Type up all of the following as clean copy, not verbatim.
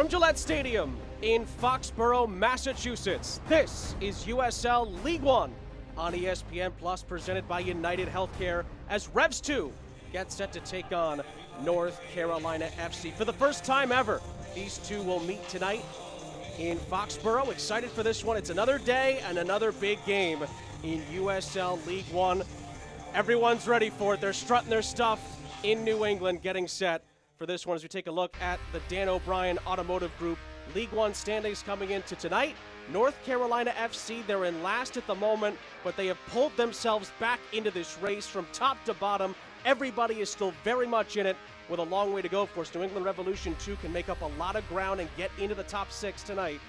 From Gillette Stadium in Foxborough, Massachusetts, this is USL League One on ESPN Plus, presented by United Healthcare, as Revs II get set to take on North Carolina FC. For the first time ever, these two will meet tonight in Foxborough. Excited for this one. It's another day and another big game in USL League One. Everyone's ready for it. They're strutting their stuff in New England, getting set for this one as we take a look at the Dan O'Brien Automotive Group League One standings coming into tonight. North Carolina FC, they're in last at the moment, but they have pulled themselves back into this race from top to bottom. Everybody is still very much in it with a long way to go. Of course, New England Revolution 2 can make up a lot of ground and get into the top six tonight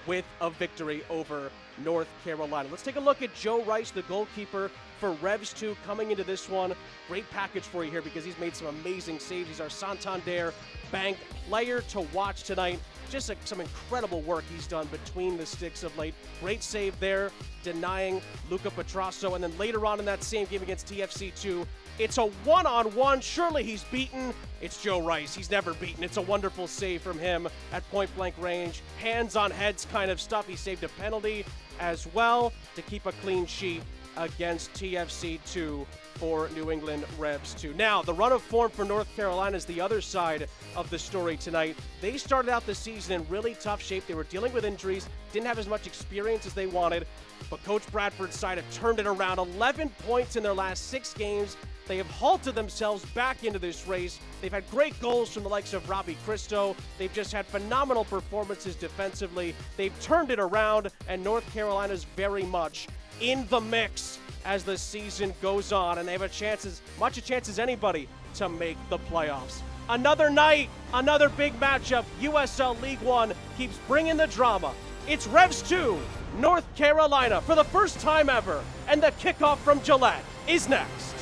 with a victory over North Carolina. Let's take a look at Joe Rice, the goalkeeper for Revs II, coming into this one. Great package for you here because he's made some amazing saves. He's our Santander Bank player to watch tonight. Just some incredible work he's done between the sticks of late. Great save there, denying Luca Petrasso. And then later on in that same game against TFC2, it's a one-on-one. Surely he's beaten. It's Joe Rice. He's never beaten. It's a wonderful save from him at point-blank range. Hands on heads kind of stuff. He saved a penalty as well to keep a clean sheet against TFC2 for New England Revs II. Now, the run of form for North Carolina is the other side of the story tonight. They started out the season in really tough shape. They were dealing with injuries, didn't have as much experience as they wanted, but Coach Bradford's side have turned it around. 11 points in their last 6 games. They have halted themselves back into this race. They've had great goals from the likes of Robbie Christo. They've just had phenomenal performances defensively. They've turned it around, and North Carolina's very much in the mix as the season goes on, and they have a chance, as much a chance as anybody, to make the playoffs. Another night, another big matchup. USL League One keeps bringing the drama. It's Revs II, North Carolina, for the first time ever, and the kickoff from Gillette is next.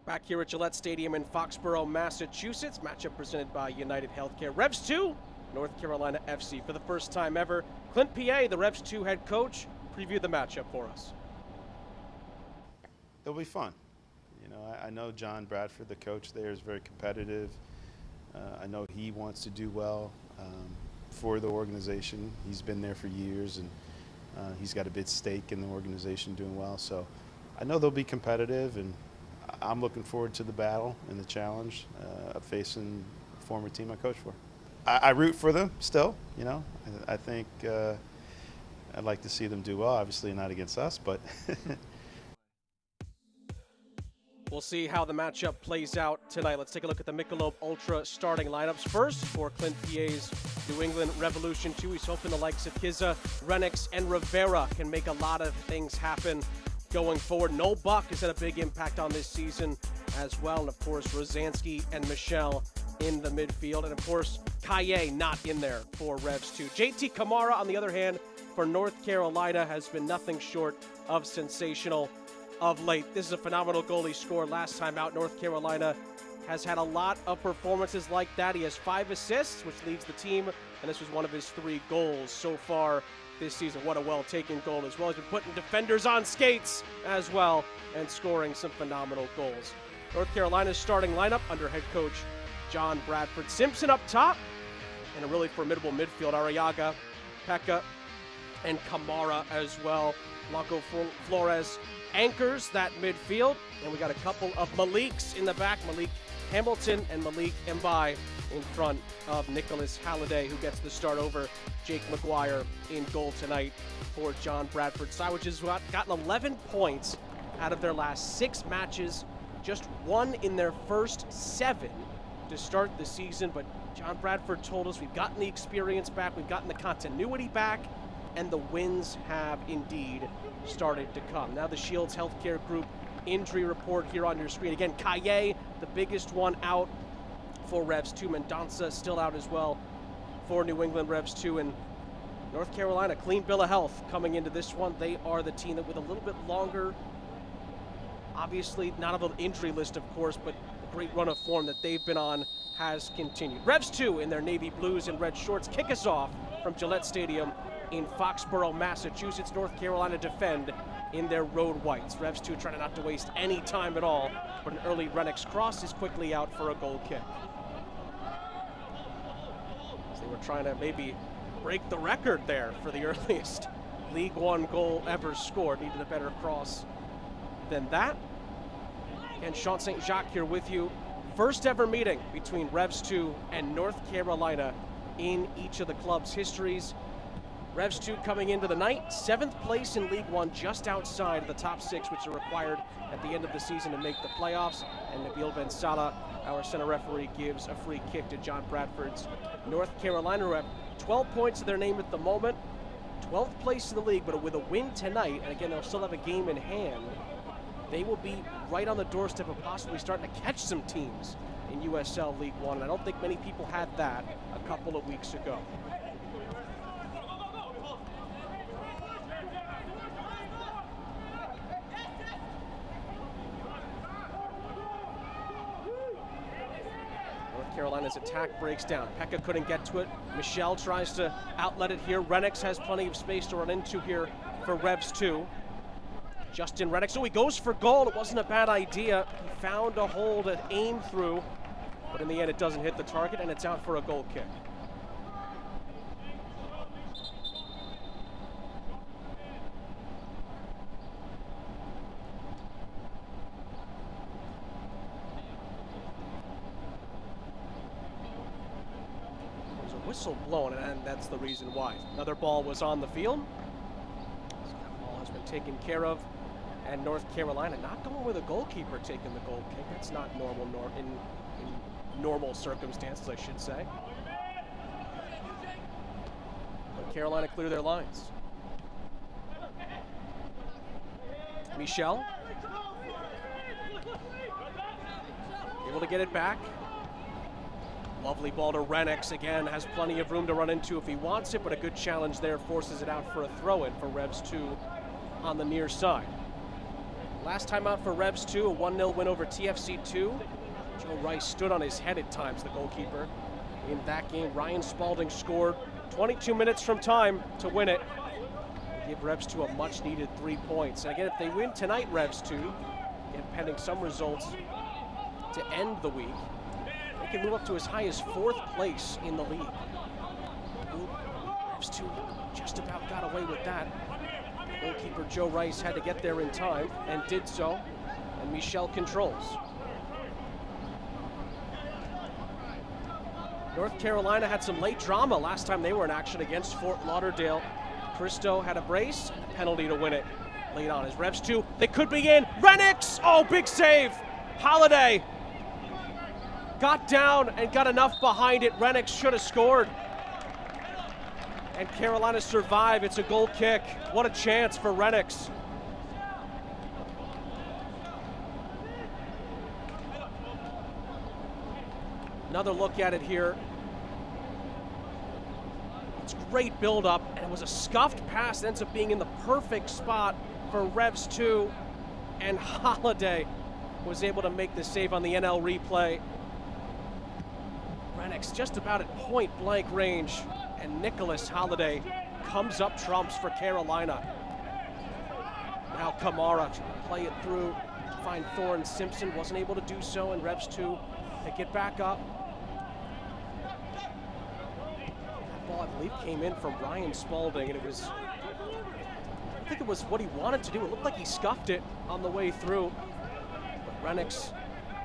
Back here at Gillette Stadium in Foxborough, Massachusetts. Matchup presented by United Healthcare. Revs II, North Carolina FC. For the first time ever, Clint P.A., the Revs II head coach, previewed the matchup for us. It'll be fun. You know, I know John Bradford, the coach there, is very competitive. I know he wants to do well for the organization. He's been there for years, and he's got a big stake in the organization doing well. So I know they'll be competitive, and I'm looking forward to the battle and the challenge of facing the former team I coached for. I root for them still, you know. I think I'd like to see them do well, obviously not against us, but We'll see how the matchup plays out tonight. Let's take a look at the Michelob Ultra starting lineups. First, for Clint Pierre's New England Revolution 2, he's hoping the likes of Kizza, Renix, and Rivera can make a lot of things happen going forward. No Buck has had a big impact on this season as well. And, of course, Rosansky and Michelle in the midfield. And, of course, Kaye not in there for Revs 2. JT Kamara, on the other hand, for North Carolina, has been nothing short of sensational of late. This is a phenomenal goal he scored last time out. North Carolina has had a lot of performances like that. He has 5 assists, which leads the team, and this was one of his 3 goals so far this season. What a well-taken goal as well. He's been putting defenders on skates as well and scoring some phenomenal goals. North Carolina's starting lineup under head coach John Bradford. Simpson up top, and a really formidable midfield. Arriaga, Pekka, and Kamara as well. Blanco Flores anchors that midfield, and we got a couple of Maliks in the back, Malik Hamilton and Malik Mbai in front of Nicholas Halliday, who gets the start over Jake McGuire in goal tonight for John Bradford. Side, has gotten 11 points out of their last 6 matches, just 1 in their first 7 to start the season, but John Bradford told us we've gotten the experience back, we've gotten the continuity back, and the wins have indeed started to come. Now the Shields Healthcare Group injury report here on your screen. Again, Kaye, the biggest one out for Revs 2. Mendonça still out as well for New England Revs 2. And North Carolina, clean bill of health coming into this one. They are the team that with a little bit longer, obviously not of an injury list, of course, but the great run of form that they've been on has continued. Revs 2 in their navy blues and red shorts kick us off from Gillette Stadium in Foxborough, Massachusetts. North Carolina defend in their road whites. Revs 2 trying not to waste any time at all, but an early Renix cross is quickly out for a goal kick. So they were trying to maybe break the record there for the earliest League One goal ever scored. Needed a better cross than that. And Sean St. Jacques here with you. First ever meeting between Revs 2 and North Carolina in each of the club's histories. Revs 2 coming into the night, 7th place in League One, just outside of the top 6, which are required at the end of the season to make the playoffs. And Nabil Ben Salah, our center referee, gives a free kick to John Bradford's North Carolina, who have 12 points to their name at the moment, 12th place in the league, but with a win tonight, and again, they'll still have a game in hand, they will be right on the doorstep of possibly starting to catch some teams in USL League One. And I don't think many people had that a couple of weeks ago. Carolina's attack breaks down. Pekka couldn't get to it. Michelle tries to outlet it here. Renix has plenty of space to run into here for Revs 2. Justin Renix, he goes for goal. It wasn't a bad idea. He found a hole to aim through, but in the end it doesn't hit the target, and it's out for a goal kick. Whistle blown, and that's the reason why. Another ball was on the field. So that ball has been taken care of, and North Carolina not going with a goalkeeper taking the goal kick. That's not normal in normal circumstances, I should say. But Carolina clear their lines. Michelle able to get it back. Lovely ball to Renix. Again, has plenty of room to run into if he wants it, but a good challenge there forces it out for a throw-in for Revs 2 on the near side. Last time out for Revs 2, a 1-0 win over TFC 2. Joe Rice stood on his head at times, the goalkeeper. In that game, Ryan Spalding scored 22 minutes from time to win it. Give Revs 2 a much-needed 3 points. And again, if they win tonight, Revs 2, again, pending some results to end the week, they can move up to as high as 4th place in the league. Revs 2 just about got away with that. Goalkeeper Joe Rice had to get there in time and did so, and Michelle controls. North Carolina had some late drama last time they were in action against Fort Lauderdale. Cristo had a brace, and a penalty to win it late on. As Revs 2, they could be in. Renix! Oh, big save Holiday got down and got enough behind it. Renix should have scored. And Carolina survive. It's a goal kick. What a chance for Renix. Another look at it here. It's great build-up, and it was a scuffed pass that ends up being in the perfect spot for Revs II, and Holiday was able to make the save on the NL replay. Renix just about at point-blank range, and Nicholas Holiday comes up trumps for Carolina. Now Kamara trying to play it through, find Thorne Simpson, wasn't able to do so, and Revs II, they get back up. Ball, I believe, came in from Ryan Spalding, and it was, I think it was what he wanted to do. It looked like he scuffed it on the way through, but Renix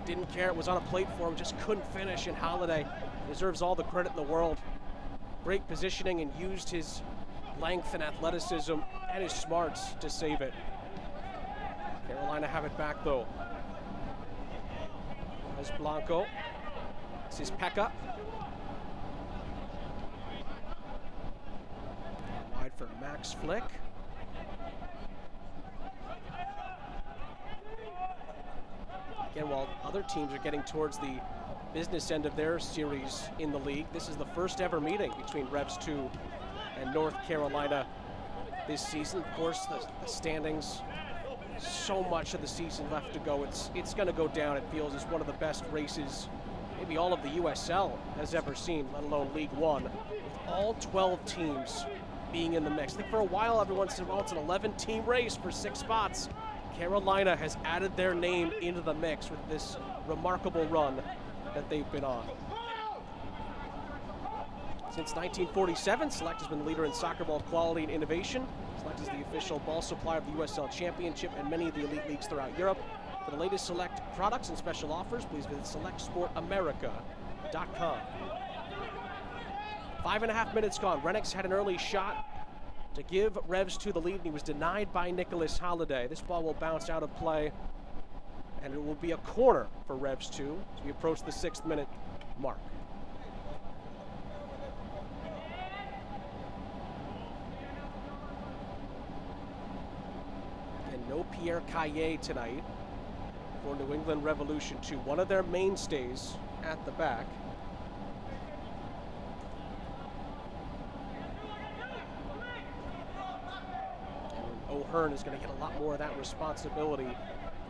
didn't care. It was on a plate for him, just couldn't finish, and Holiday deserves all the credit in the world. Great positioning and used his length and athleticism and his smarts to save it. Carolina have it back, though. As Blanco, this is Pekka. Wide for Max Flick. Again, while other teams are getting towards the business end of their series in the league, this is the first ever meeting between Revs II and North Carolina this season. Of course, the standings, so much of the season left to go. It's going to go down, it feels, as one of the best races maybe all of the USL has ever seen, let alone League One, with all 12 teams being in the mix. I think for a while everyone said, well, it's an 11-team race for 6 spots. Carolina has added their name into the mix with this remarkable run that they've been on. Since 1947, Select has been the leader in soccer ball quality and innovation. Select is the official ball supplier of the USL Championship and many of the elite leagues throughout Europe. For the latest Select products and special offers, please visit selectsportamerica.com. 5.5 minutes gone. Renix had an early shot to give Revs II the lead, and he was denied by Nicholas Holiday. This ball will bounce out of play, and it will be a corner for Revs II as we approach the 6th minute mark. And no Pierre Caillé tonight for New England Revolution 2, one of their mainstays at the back. O'Hearn is going to get a lot more of that responsibility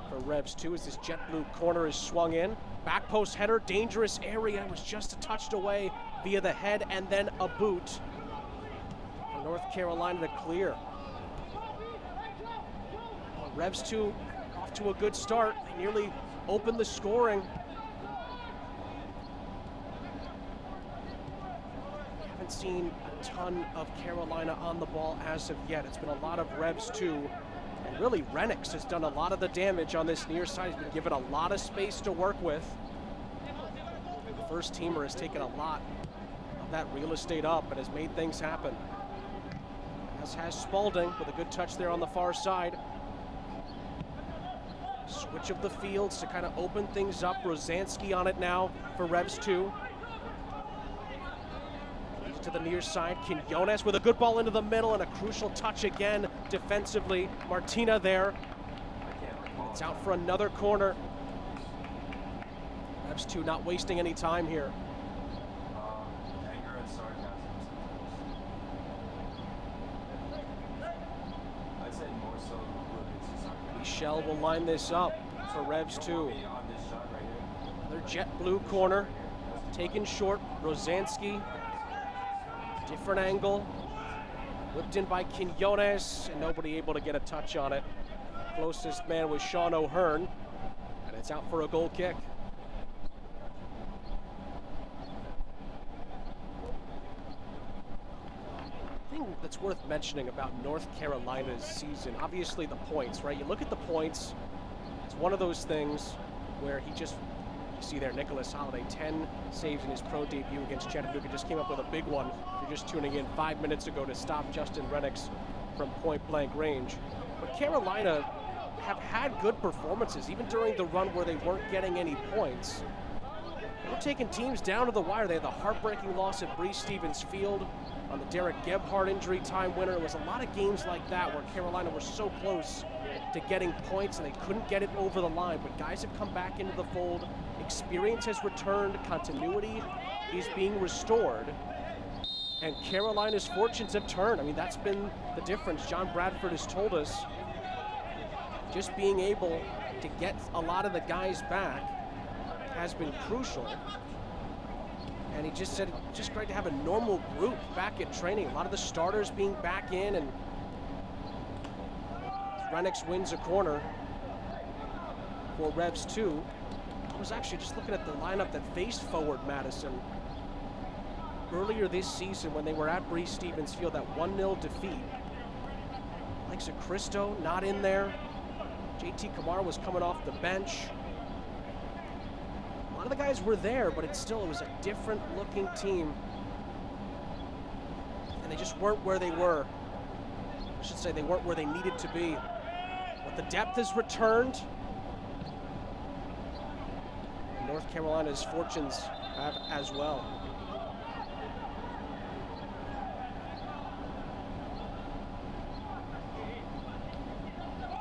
for Revs II as this jet blue corner is swung in. Back post header, dangerous area, was just touched away via the head and then a boot for North Carolina to clear. Well, Revs II off to a good start. They nearly opened the scoring. Haven't seen a ton of Carolina on the ball as of yet. It's been a lot of Revs II, and really Renix has done a lot of the damage on this near side. He's been given a lot of space to work with. The first teamer has taken a lot of that real estate up and has made things happen. As has Spalding with a good touch there on the far side. Switch of the fields to kind of open things up. Rosansky on it now for Revs II. To the near side, Quinones with a good ball into the middle and a crucial touch again defensively. Martina there. It's out for another corner. Revs II not wasting any time here. Michel will line this up for Revs II. Another jet blue corner, taken short. Rosansky. Different angle, whipped in by Quinones, and nobody able to get a touch on it. Closest man was Sean O'Hearn, and it's out for a goal kick. Thing that's worth mentioning about North Carolina's season, obviously the points, right? You look at the points, it's one of those things where he just, you see there, Nicholas Holiday, 10 saves in his pro debut against Chattanooga, just came up with a big one. You're just tuning in 5 minutes ago to stop Justin Renix from point-blank range. But Carolina have had good performances, even during the run where they weren't getting any points. They were taking teams down to the wire. They had the heartbreaking loss at Breese Stevens Field on the Derek Gebhardt injury time winner. It was a lot of games like that where Carolina were so close to getting points and they couldn't get it over the line. But guys have come back into the fold. Experience has returned. Continuity is being restored. And Carolina's fortunes have turned. I mean, that's been the difference. John Bradford has told us just being able to get a lot of the guys back has been crucial. And he just said it's just great to have a normal group back at training. A lot of the starters being back in, and Renix wins a corner for Revs II. I was actually just looking at the lineup that faced forward Madison earlier this season when they were at Breese Stevens Field, that 1-0 defeat. Alexa Cristo not in there. JT Kamara was coming off the bench. A lot of the guys were there, but it was a different looking team. And they just weren't where they were. I should say they weren't where they needed to be. But the depth has returned. North Carolina's fortunes have as well.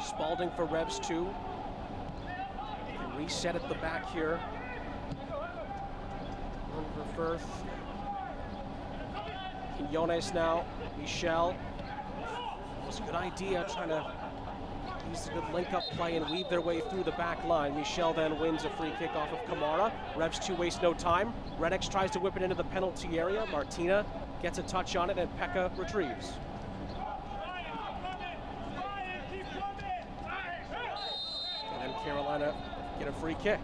Spalding for Revs II. Reset at the back here. Verth. Quinones now. Michel. It was a good idea, trying to use a good link-up play and weave their way through the back line. Michel then wins a free kick off of Kamara. Revs II waste no time. Renix tries to whip it into the penalty area. Martina gets a touch on it, and Pekka retrieves. And then Carolina get a free kick.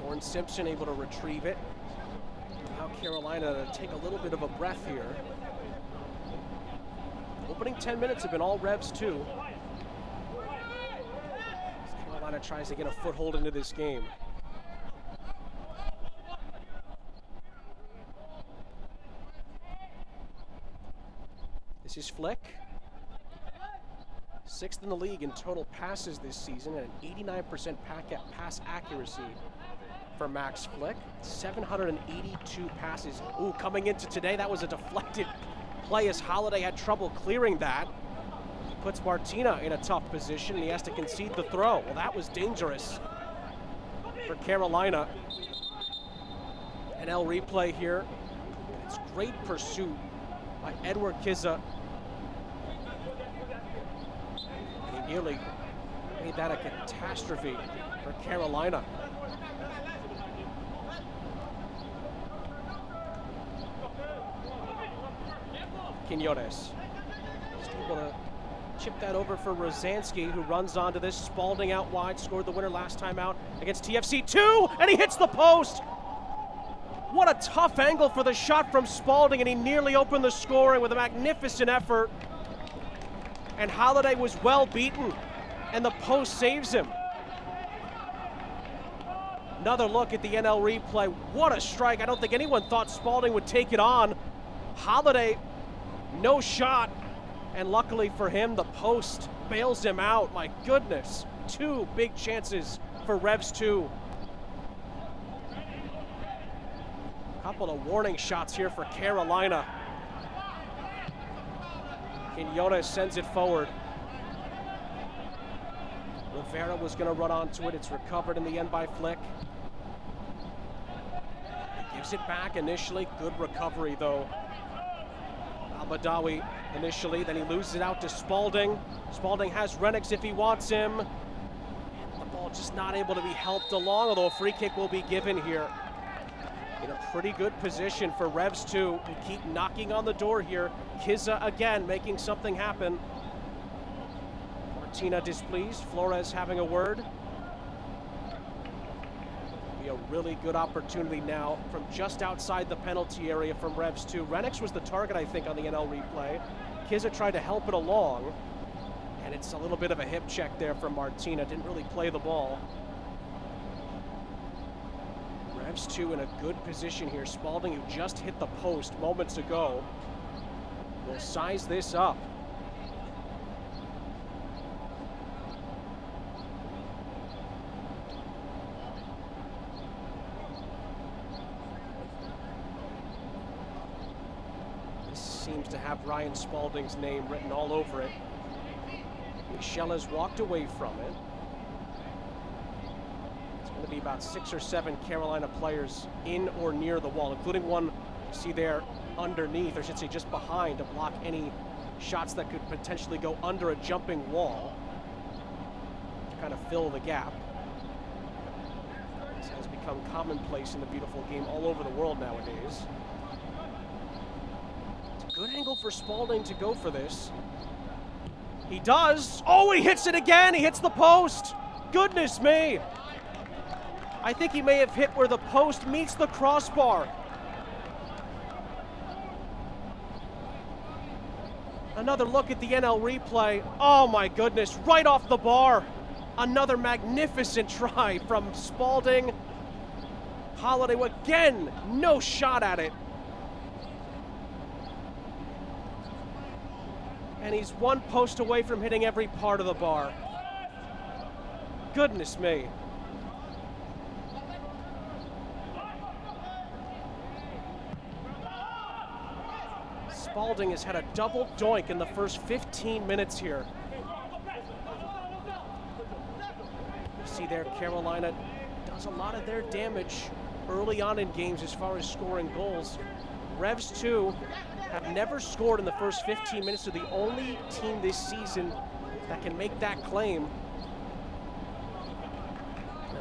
Thorne Simpson able to retrieve it. Now Carolina to take a little bit of a breath here. Opening 10 minutes have been all Revs II. Carolina tries to get a foothold into this game. This is Flick. 6th in the league in total passes this season and an 89% pass accuracy for Max Flick. 782 passes. Ooh, coming into today, that was a deflected play as Holiday had trouble clearing that. Puts Martina in a tough position, and he has to concede the throw. Well, that was dangerous for Carolina. NL replay here. It's great pursuit by Edward Kizza. And he nearly made that a catastrophe for Carolina. Quinones just able to chip that over for Rosansky, who runs onto this. Spalding out wide, scored the winner last time out against TFC2, and he hits the post. What a tough angle for the shot from Spalding, and he nearly opened the scoring with a magnificent effort. And Holiday was well beaten, and the post saves him. Another look at the NL replay. What a strike. I don't think anyone thought Spalding would take it on. Holiday, no shot, and luckily for him, the post bails him out. My goodness, 2 big chances for Revs II. Couple of warning shots here for Carolina. Quinones sends it forward. Rivera was going to run onto it. It's recovered in the end by Flick. He gives it back initially. Good recovery, though. Al-Badawi initially, then he loses it out to Spalding. Spalding has Renix if he wants him. And the ball just not able to be helped along, although a free kick will be given here. In a pretty good position for Revs II, who keep knocking on the door here. Kizza again making something happen. Martina displeased, Flores having a word. Be a really good opportunity now from just outside the penalty area from Revs II. Renix was the target, I think, on the NL replay. Kizza tried to help it along, and it's a little bit of a hip check there from Martina. Didn't really play the ball. Revs II in a good position here. Spalding, who just hit the post moments ago, will size this up. This seems to have Ryan Spalding's name written all over it. Michel has walked away from it. It's going to be about 6 or 7 Carolina players in or near the wall, including one you see there underneath, or I should say just behind, to block any shots that could potentially go under a jumping wall to kind of fill the gap. This has become commonplace in the beautiful game all over the world nowadays. It's a good angle for Spalding to go for this. He does. Oh, he hits it again. He hits the post. Goodness me. I think he may have hit where the post meets the crossbar. Another look at the NL replay. Oh my goodness, right off the bar. Another magnificent try from Spalding. Holiday again, no shot at it. And he's one post away from hitting every part of the bar. Goodness me. Spalding has had a double doink in the first 15 minutes here. You see there, Carolina does a lot of their damage early on in games as far as scoring goals. Revs II have never scored in the first 15 minutes. They're the only team this season that can make that claim.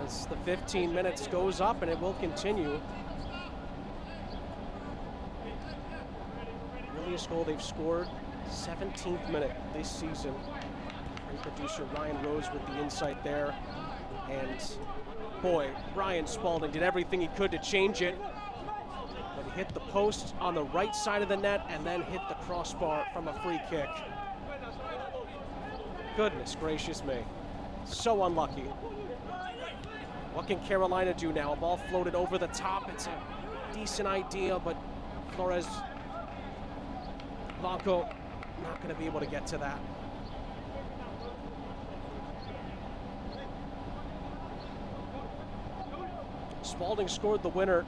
As the 15 minutes goes up, and it will continue. Earliest goal they've scored, 17th minute this season. And producer Ryan Rose with the insight there. And boy, Ryan Spalding did everything he could to change it. But he hit the post on the right side of the net and then hit the crossbar from a free kick. Goodness gracious me. So unlucky. What can Carolina do now? A ball floated over the top. It's a decent idea, but Flores Blanco not going to be able to get to that. Spalding scored the winner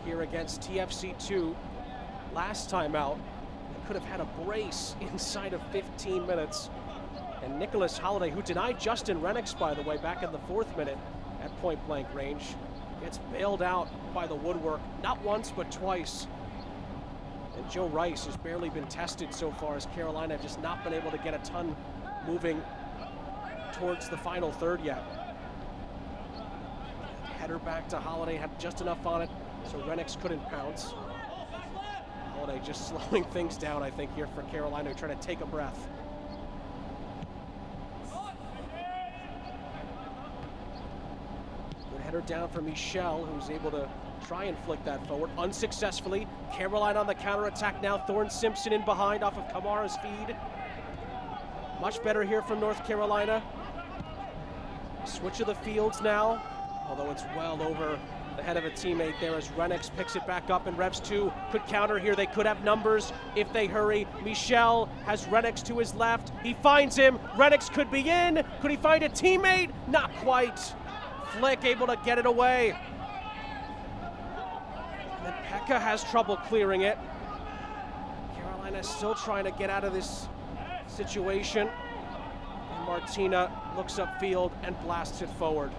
here against TFC2 last time out. They could have had a brace inside of 15 minutes. And Nicholas Holiday, who denied Justin Rennicks, by the way, back in the 4th minute at point-blank range, gets bailed out by the woodwork, not once, but twice. And Joe Rice has barely been tested so far, as Carolina have just not been able to get a ton moving towards the final third yet. Header back to Holiday, had just enough on it, so Rennicks couldn't pounce. Holiday just slowing things down, I think, here for Carolina, trying to take a breath. Good header down for Michel, who's able to try and flick that forward, unsuccessfully. Carolina on the counterattack now. Thorne Simpson in behind off of Kamara's feed. Much better here from North Carolina. Switch of the fields now, although it's well over the head of a teammate there as Rennicks picks it back up, and Revs II could counter here. They could have numbers if they hurry. Michel has Rennicks to his left. He finds him. Rennicks could be in. Could he find a teammate? Not quite. Flick able to get it away. And Pekka has trouble clearing it. Carolina still trying to get out of this situation. And Martina looks upfield and blasts it forward.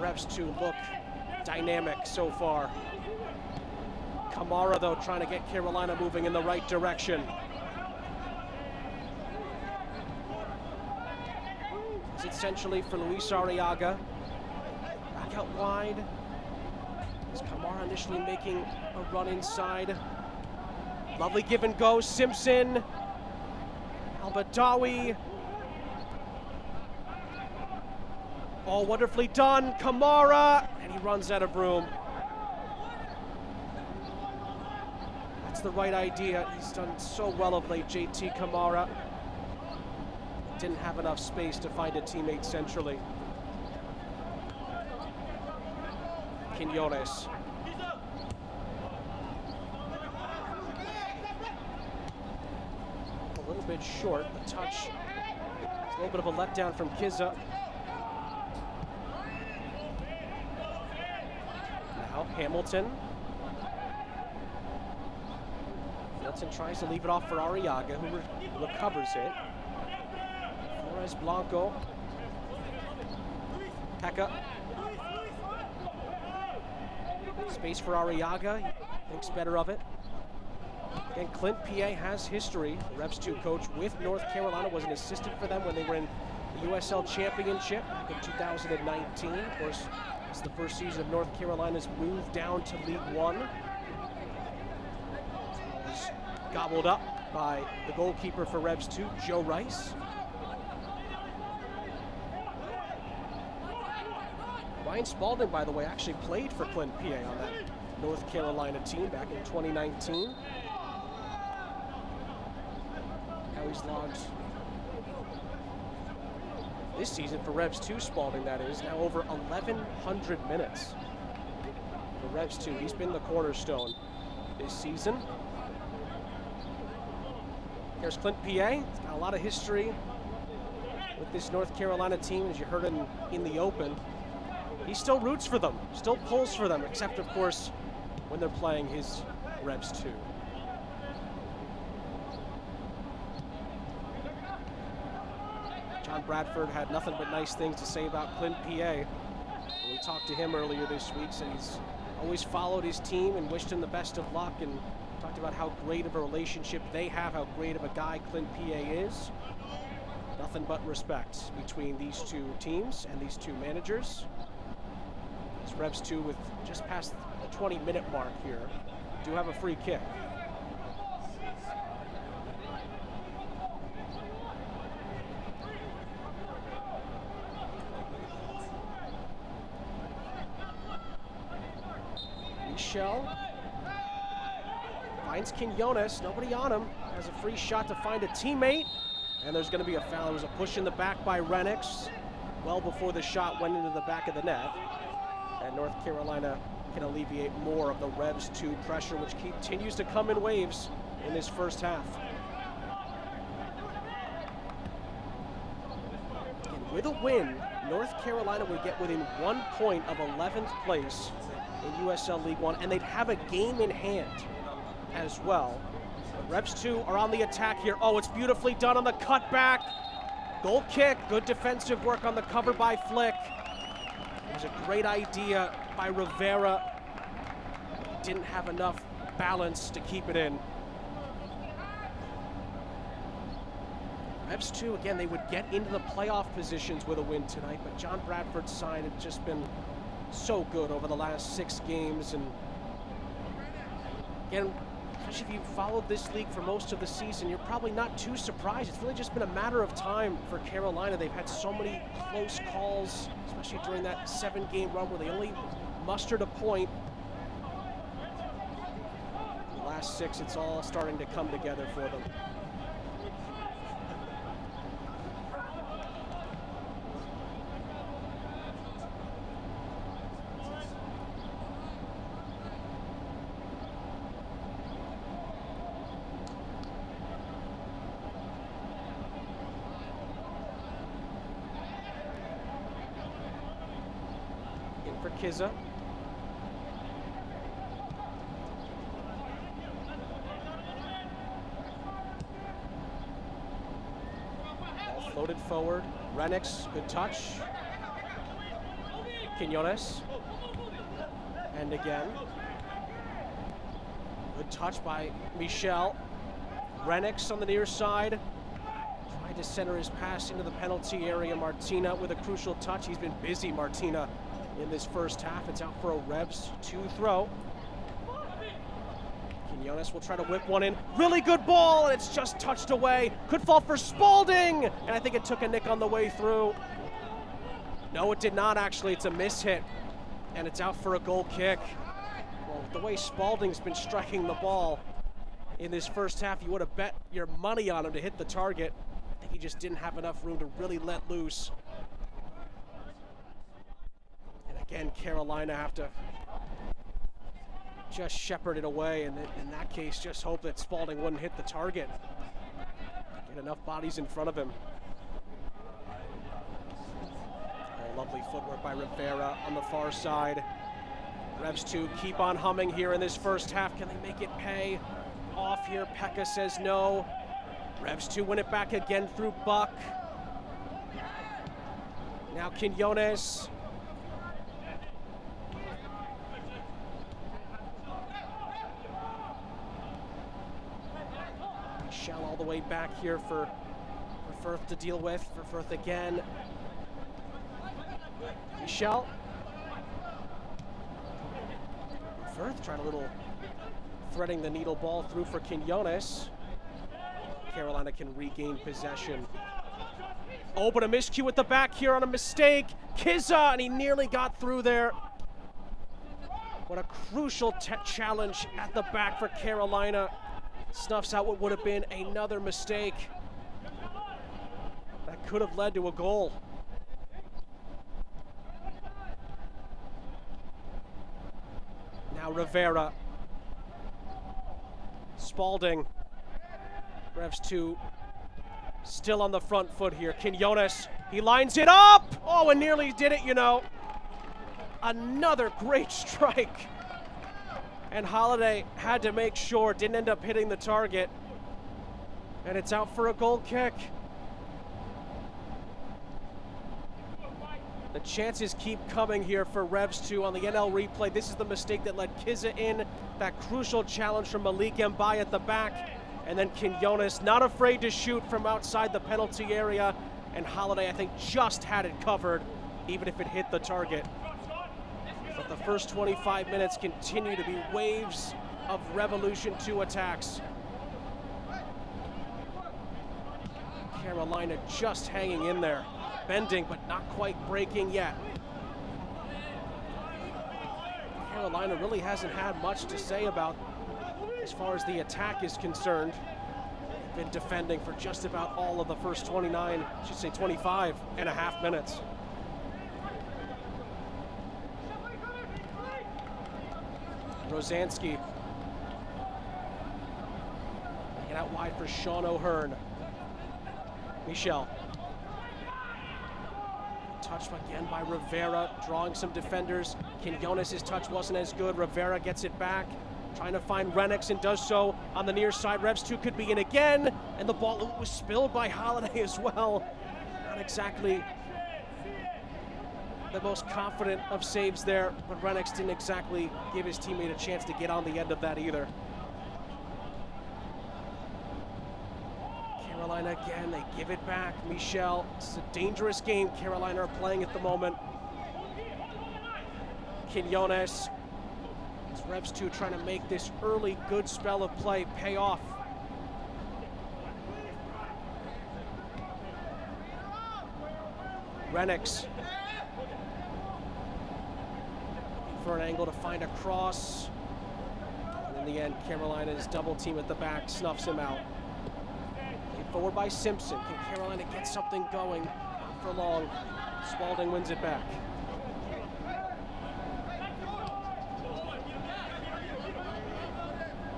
Revs II look dynamic so far. Kamara, though, trying to get Carolina moving in the right direction. It's essentially for Luis Arriaga. Back out wide. Is Kamara initially making a run inside? Lovely give and go. Simpson. Al-Badawi. All wonderfully done. Kamara. And he runs out of room. That's the right idea. He's done so well of late, JT Kamara. Didn't have enough space to find a teammate centrally. Quinones. A little bit short, the touch. It's a little bit of a letdown from Kizza. Now Hamilton. Hamilton tries to leave it off for Arriaga, who recovers it. Flores Blanco. Pekka. Space for Arriaga. He thinks better of it. Again, Clint PA has history. The Revs II coach with North Carolina, was an assistant for them when they were in the USL Championship back in 2019. Of course, it's the first season of North Carolina's move down to League One. It was gobbled up by the goalkeeper for Revs II, Joe Rice. Ryan Spalding, by the way, actually played for Clint PA on that North Carolina team back in 2019. How he's logged this season for Revs II, Spalding that is, now over 1,100 minutes for Revs II. He's been the cornerstone this season. Here's Clint PA. He's got a lot of history with this North Carolina team, as you heard in the open. He still roots for them, still pulls for them, except, of course, when they're playing his Revs II. John Bradford had nothing but nice things to say about Clint PA. When we talked to him earlier this week, said he's always followed his team and wished him the best of luck, and talked about how great of a relationship they have, how great of a guy Clint PA is. Nothing but respect between these two teams and these two managers. It's Revs II with just past the 20-minute mark here. Do have a free kick. Michel finds Quinones, nobody on him, has a free shot to find a teammate, and there's going to be a foul. There was a push in the back by Renix well before the shot went into the back of the net, and North Carolina can alleviate more of the Revs II pressure, which continues to come in waves in this first half. And with a win, North Carolina would get within 1 point of 11th place in USL League One, and they'd have a game in hand as well. But Revs II are on the attack here. Oh, it's beautifully done on the cutback. Goal kick, good defensive work on the cover by Flick. It was a great idea by Rivera. Didn't have enough balance to keep it in. Revs II, again, they would get into the playoff positions with a win tonight, but John Bradford's side had just been so good over the last 6 games. And again, especially if you've followed this league for most of the season, you're probably not too surprised. It's really just been a matter of time for Carolina. They've had so many close calls, especially during that 7-game run where they only mustered a point. The last 6, it's all starting to come together for them. For Kizza. Ball floated forward. Renix, good touch. Quinones. And again. Good touch by Michel. Renix on the near side. Tried to center his pass into the penalty area. Martina with a crucial touch. He's been busy, Martina, in this first half. It's out for a Revs II throw. Quinones will try to whip one in. Really good ball, and it's just touched away. Could fall for Spalding, and I think it took a nick on the way through. No, it did not actually. It's a mishit, and it's out for a goal kick. Well, the way Spalding's been striking the ball in this first half, you would have bet your money on him to hit the target. I think he just didn't have enough room to really let loose. Again, Carolina have to just shepherd it away, and in that case, just hope that Spalding wouldn't hit the target. Get enough bodies in front of him. Oh, lovely footwork by Rivera on the far side. Revs II keep on humming here in this first half. Can they make it pay off here? Pekka says no. Revs II win it back again through Buck. Now Quinones. Michel all the way back here for Firth to deal with. For Firth again. Michel. Firth trying a little threading the needle ball through for Quinones. Carolina can regain possession. Oh, but a miscue at the back here on a mistake. Kizza, and he nearly got through there. What a crucial challenge at the back for Carolina. Snuffs out what would have been another mistake. That could have led to a goal. Now Rivera. Spalding. Revs II still on the front foot here. Quinones, he lines it up! Oh, and nearly did it, you know. Another great strike. And Holiday had to make sure, didn't end up hitting the target. And it's out for a goal kick. The chances keep coming here for Revs II on the NL replay. This is the mistake that led Kizza in. That crucial challenge from Malik Mbai at the back. And then Quinones not afraid to shoot from outside the penalty area. And Holiday, I think, just had it covered, even if it hit the target. But the first 25 minutes continue to be waves of Revolution II attacks. Carolina just hanging in there. Bending, but not quite breaking yet. Carolina really hasn't had much to say about as far as the attack is concerned. Been defending for just about all of the first 25 and a half minutes. Rosansky. Get out wide for Sean O'Hearn. Michel. Touched again by Rivera, drawing some defenders. Quinones' touch wasn't as good. Rivera gets it back, trying to find Renix and does so on the near side. Revs II could be in again, and the ball was spilled by Holiday as well. Not exactly the most confident of saves there, but Renix didn't exactly give his teammate a chance to get on the end of that either. Carolina again, they give it back. Michel, it's a dangerous game Carolina are playing at the moment. Quinones. It's Revs II trying to make this early good spell of play pay off. Renix. For an angle to find a cross. And in the end, Carolina's double team at the back snuffs him out. Forward by Simpson. Can Carolina get something going? Not for long. Spalding wins it back.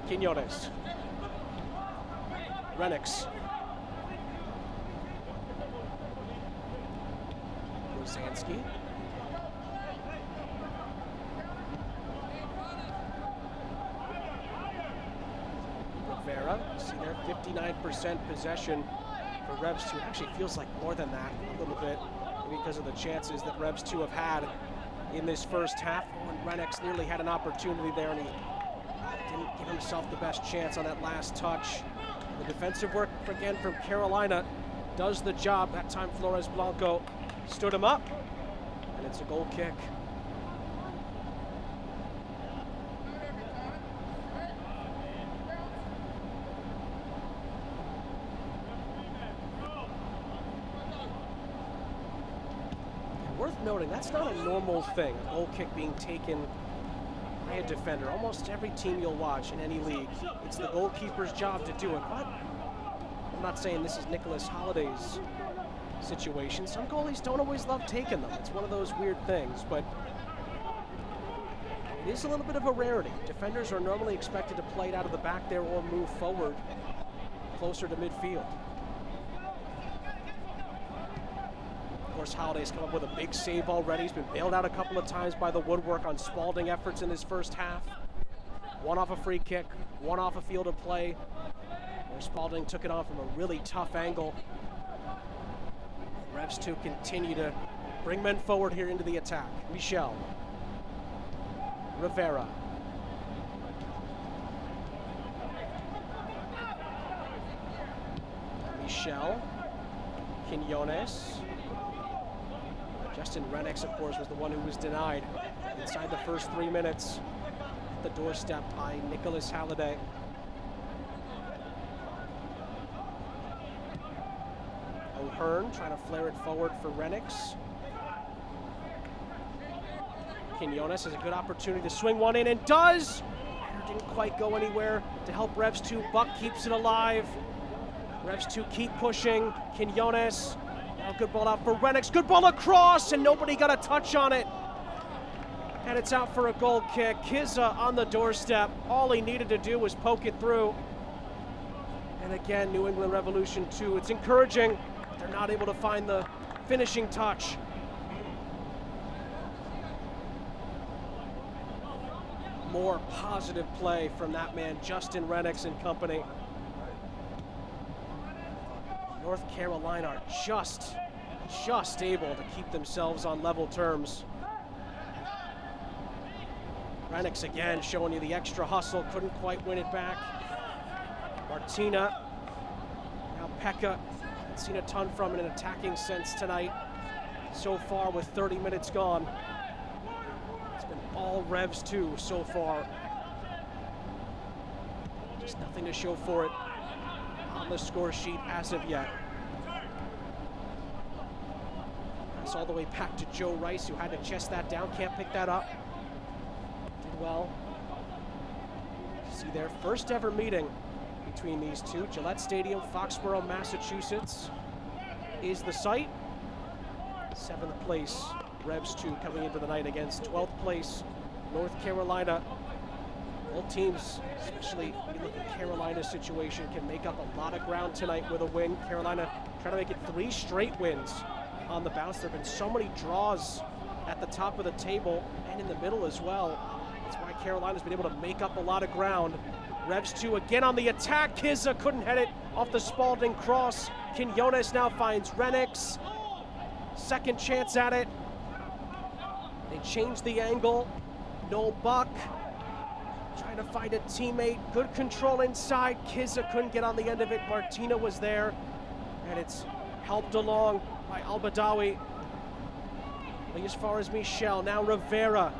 Quinones. Renix. Rosansky. Rivera, see there, 59% possession for Revs II. It actually feels like more than that a little bit because of the chances that Revs II have had in this first half. Oh, and Renix nearly had an opportunity there, and he didn't give himself the best chance on that last touch. The defensive work, again, from Carolina does the job. That time Flores Blanco stood him up, and it's a goal kick. Worth noting, that's not a normal thing, a goal kick being taken by a defender. Almost every team you'll watch in any league, it's the goalkeeper's job to do it. But I'm not saying this is Nicholas Holiday's situation. Some goalies don't always love taking them. It's one of those weird things, but it is a little bit of a rarity. Defenders are normally expected to play it out of the back there or move forward closer to midfield. Of course, Holiday's come up with a big save already. He's been bailed out a couple of times by the woodwork on Spalding efforts in this first half. One off a free kick, one off a field of play, where Spalding took it on from a really tough angle. Revs II continue to bring men forward here into the attack. Michel. Rivera. Michel. Quinones. Justin Renix, of course, was the one who was denied inside the first 3 minutes. The doorstep by Nicholas Halliday. O'Hearn trying to flare it forward for Renix. Quinones has a good opportunity to swing one in and does! Header didn't quite go anywhere to help Revs II. Buck keeps it alive. Revs II keep pushing. Quinones. Now good ball out for Renix. Good ball across, and nobody got a touch on it. And it's out for a goal kick. Kizza on the doorstep. All he needed to do was poke it through. And again, New England Revolution 2. It's encouraging. They're not able to find the finishing touch. More positive play from that man, Justin Renix and company. North Carolina are just able to keep themselves on level terms. Renix again showing you the extra hustle, couldn't quite win it back. Martina, now Pekka, haven't seen a ton from in an attacking sense tonight. So far with 30 minutes gone. It's been all Revs II so far. Just nothing to show for it on the score sheet as of yet. Pass all the way back to Joe Rice, who had to chest that down, can't pick that up. Did well. See their first ever meeting between these two. Gillette Stadium, Foxborough, Massachusetts is the site. 7th place, Revs II coming into the night against 12th place, North Carolina. Both teams, especially when you look at Carolina's situation, can make up a lot of ground tonight with a win. Carolina trying to make it 3 straight wins on the bounce. There have been so many draws at the top of the table and in the middle as well. That's why Carolina's been able to make up a lot of ground. Revs II again on the attack. Kizza couldn't head it off the Spalding cross. Quinones now finds Renix. Second chance at it. They changed the angle. No Buck. Trying to find a teammate. Good control inside. Kizza couldn't get on the end of it. Martina was there. And it's helped along by Al-Badawi. As far as Michel. Now Rivera.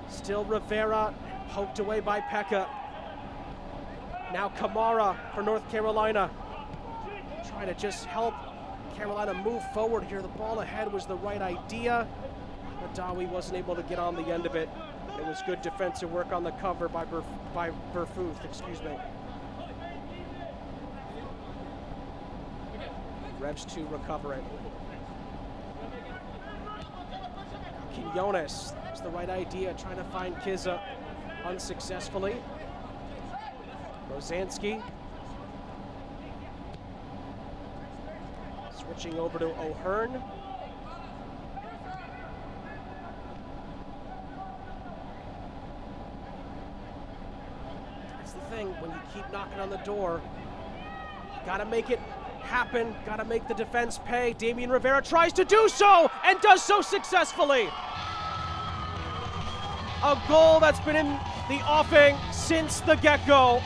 Still Rivera. Poked away by Pekka. Now Kamara for North Carolina. Trying to just help Carolina move forward here. The ball ahead was the right idea. Badawi wasn't able to get on the end of it. It was good defensive work on the cover by Verfuth, excuse me. Revs II recovering. Quinones, that's the right idea, trying to find Kizza unsuccessfully. Rosansky. Switching over to O'Hearn. That's the thing, when you keep knocking on the door, gotta make it happen, gotta make the defense pay. Damian Rivera tries to do so, and does so successfully. A goal that's been in the offing since the get-go.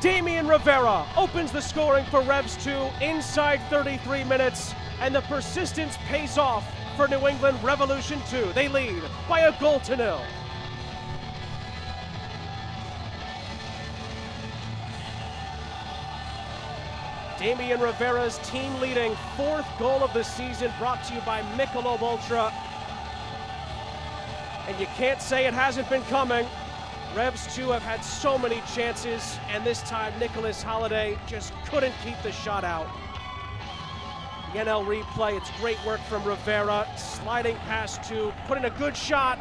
Damian Rivera opens the scoring for Revs II inside 33 minutes, and the persistence pays off for New England Revolution 2. They lead by a 1-0. Damian Rivera's team-leading 4th goal of the season, brought to you by Michelob Ultra. And you can't say it hasn't been coming. Revs II have had so many chances, and this time Nicholas Halliday just couldn't keep the shot out. The NL replay, it's great work from Rivera. Sliding past two, putting a good shot.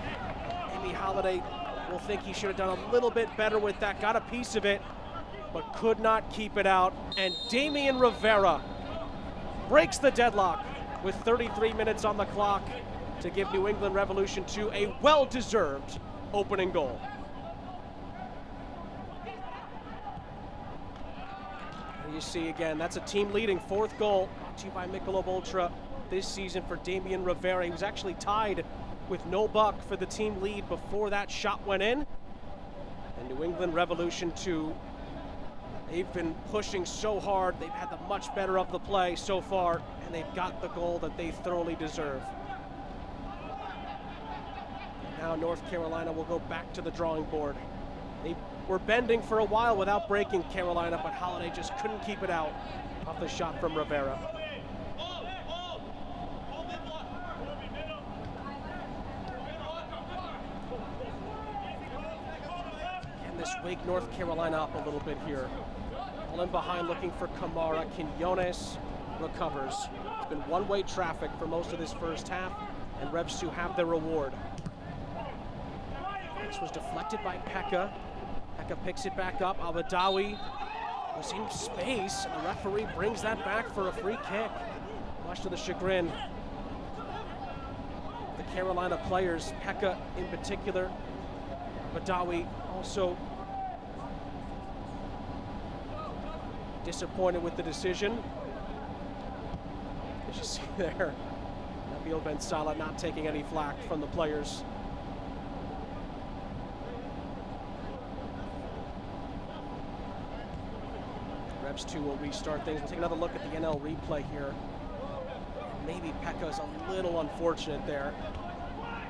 Amy Holiday will think he should have done a little bit better with that. Got a piece of it, but could not keep it out. And Damian Rivera breaks the deadlock with 33 minutes on the clock to give New England Revolution II a well-deserved opening goal. You see again, that's a team-leading fourth goal, brought to you by Michelob Ultra this season for Damian Rivera. He was actually tied with no buck for the team lead before that shot went in. And New England Revolution II, they've been pushing so hard. They've had the much better of the play so far, and they've got the goal that they thoroughly deserve. Now North Carolina will go back to the drawing board. They were bending for a while without breaking Carolina, but Holiday just couldn't keep it out off the shot from Rivera. Can this wake North Carolina up a little bit here? All in behind looking for Kamara. Quinones recovers. It's been one-way traffic for most of this first half, and Revs II have their reward. This was deflected by Pekka. Pekka picks it back up. Abadawi was in space, and the referee brings that back for a free kick. Much to the chagrin of the Carolina players, Pekka in particular. Abadawi also disappointed with the decision. As you see there, Nabil Ben Salah not taking any flack from the players. Revs II will restart things. We'll take another look at the NL replay here. Maybe Pekka's a little unfortunate there.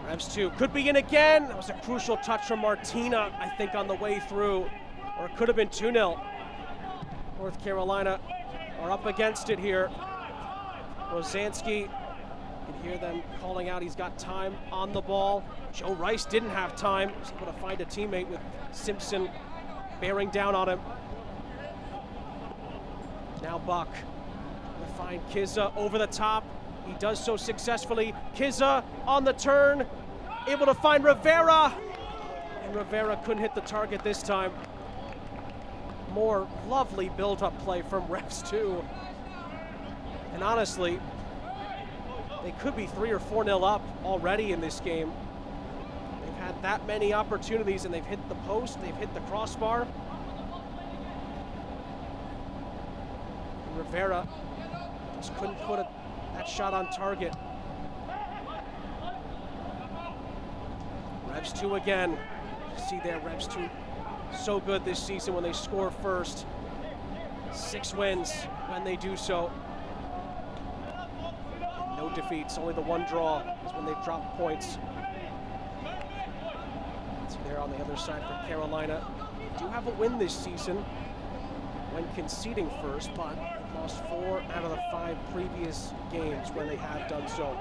Revs II could be in again. That was a crucial touch from Martina, I think, on the way through. Or it could have been 2-0. North Carolina are up against it here. Rosansky, you can hear them calling out he's got time on the ball. Joe Rice didn't have time. He was able to find a teammate with Simpson bearing down on him. Now Buck to find Kizza over the top. He does so successfully. Kizza on the turn, able to find Rivera. And Rivera couldn't hit the target this time. More lovely build-up play from Revs II. And honestly, they could be 3 or 4-0 up already in this game. They've had that many opportunities, and they've hit the post, they've hit the crossbar. Rivera just couldn't put that shot on target. Revs II again. You see there, Revs II so good this season when they score first. 6 wins when they do so. And no defeats, only the one draw is when they've dropped points. See there on the other side for Carolina. They do have a win this season when conceding first, but they've lost 4 out of the 5 previous games when they have done so.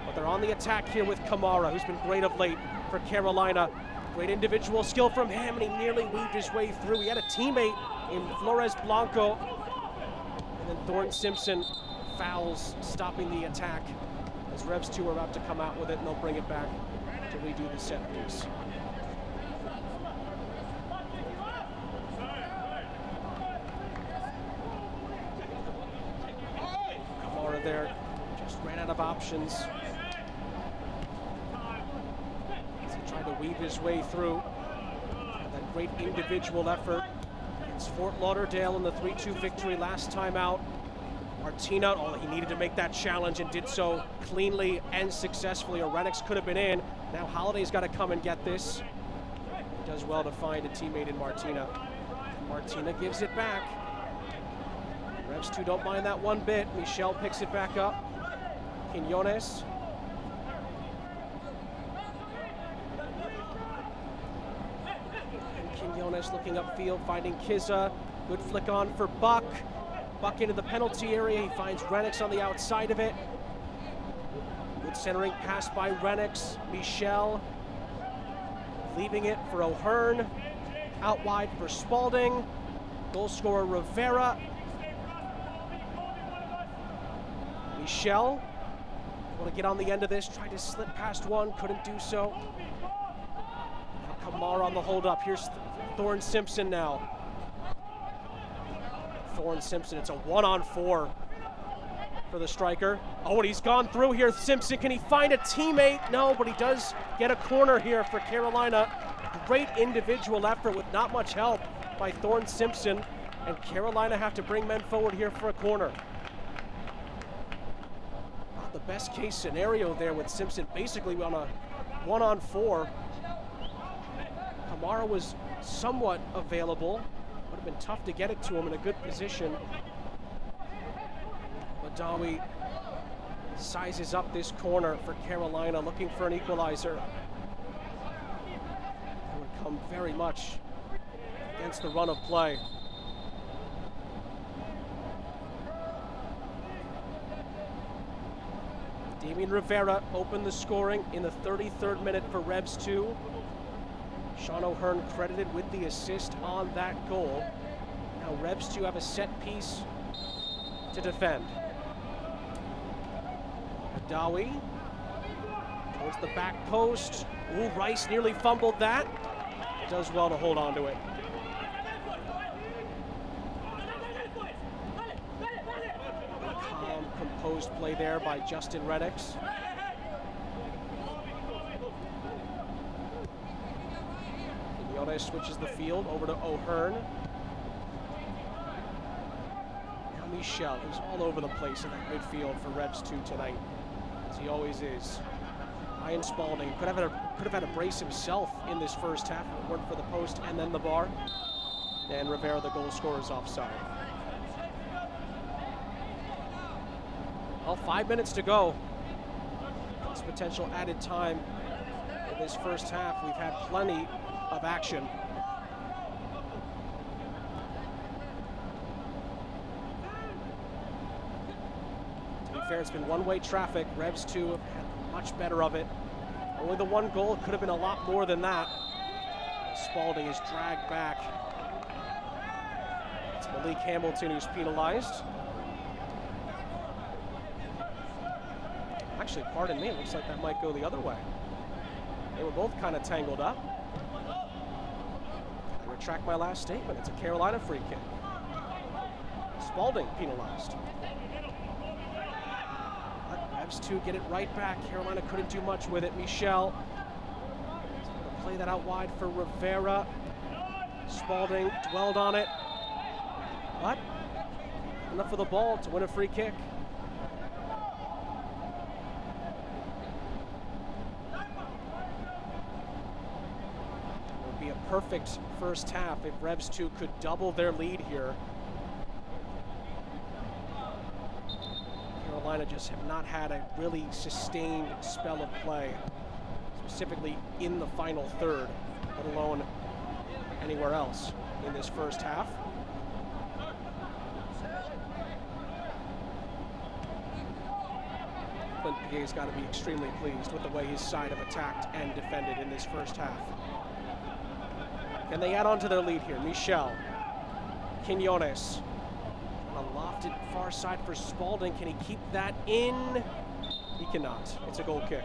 But they're on the attack here with Kamara, who's been great of late for Carolina. Great individual skill from him, and he nearly weaved his way through. He had a teammate in Flores Blanco, and then Thornton Simpson fouls, stopping the attack as Revs II are about to come out with it, and they'll bring it back to redo the set piece. There, just ran out of options as he tried to weave his way through. And that great individual effort against Fort Lauderdale in the 3-2 victory last time out. Martina, he needed to make that challenge and did so cleanly and successfully. Renix could have been in. Now Holiday's got to come and get this. He does well to find a teammate in Martina. Martina gives it back. Revs II don't mind that one bit. Michel picks it back up. Quinones. And Quinones looking upfield, finding Kizza. Good flick on for Buck. Buck into the penalty area. He finds Renix on the outside of it. Good centering pass by Renix. Michel leaving it for O'Hearn. Out wide for Spalding. Goal scorer Rivera. Michel want to get on the end of this, tried to slip past one, couldn't do so. Now Kamara on the hold up. Here's Thorne Simpson now. Thorne Simpson, it's a 1-on-4 for the striker. Oh, and he's gone through here. Simpson, can he find a teammate? No, but he does get a corner here for Carolina. Great individual effort with not much help by Thorne Simpson, and Carolina have to bring men forward here for a corner. Not the best case scenario there with Simpson basically on a 1-on-4. Kamara was somewhat available. Would have been tough to get it to him in a good position. Badawi sizes up this corner for Carolina, looking for an equalizer. That would come very much against the run of play. Damian Rivera opened the scoring in the 33rd minute for Revs II. Sean O'Hearn credited with the assist on that goal. Now Revs II have a set piece to defend. Badawi towards the back post. Ooh, Rice nearly fumbled that. Does well to hold on to it. Calm, composed play there by Justin Reddix. Quinones switches the field over to O'Hearn. Now Michel, who's all over the place in that midfield for Revs II tonight, as he always is. Ryan Spalding could have had a brace himself in this first half if it weren't for the post and then the bar. And Rivera, the goal scorer, is offside. Well, 5 minutes to go. It's potential added time in this first half. We've had plenty of action. To be fair, it's been one-way traffic. Revs II have had much better of it. Only the one goal. It could have been a lot more than that. Spalding is dragged back. It's Malik Hamilton who's penalized. Actually, pardon me, it looks like that might go the other way. They were both kind of tangled up. I retract my last statement. It's a Carolina free kick. Spalding penalized. Revs II get it right back. Carolina couldn't do much with it. Michel is going to play that out wide for Rivera. Spalding dwelled on it. But enough for the ball to win a free kick. Be a perfect first half if Revs II could double their lead here. Carolina just have not had a really sustained spell of play, specifically in the final third, let alone anywhere else in this first half. Clint Pierre's got to be extremely pleased with the way his side have attacked and defended in this first half. Can they add on to their lead here? Michel, Quinones, a lofted far side for Spalding. Can he keep that in? He cannot. It's a goal kick.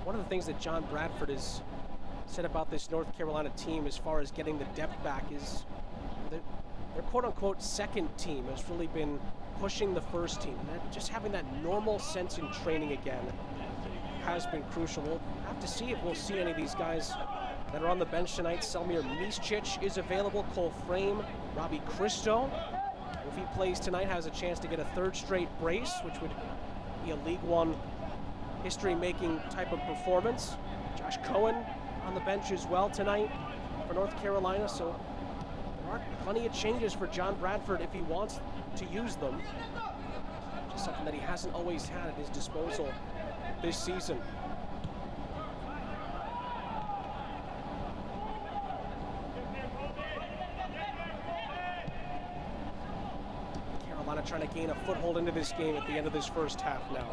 One of the things that John Bradford has said about this North Carolina team as far as getting the depth back is their quote-unquote second team has really been pushing the first team. And just having that normal sense in training again has been crucial. We'll have to see if we'll see any of these guys that are on the bench tonight. Selmir Miscic is available. Cole Frame, Robbie Christo, if he plays tonight, has a chance to get a third straight brace, which would be a League One history-making type of performance. Josh Cohen on the bench as well tonight for North Carolina. So there are plenty of changes for John Bradford if he wants to use them. Just something that he hasn't always had at his disposal this season. Carolina trying to gain a foothold into this game at the end of this first half now.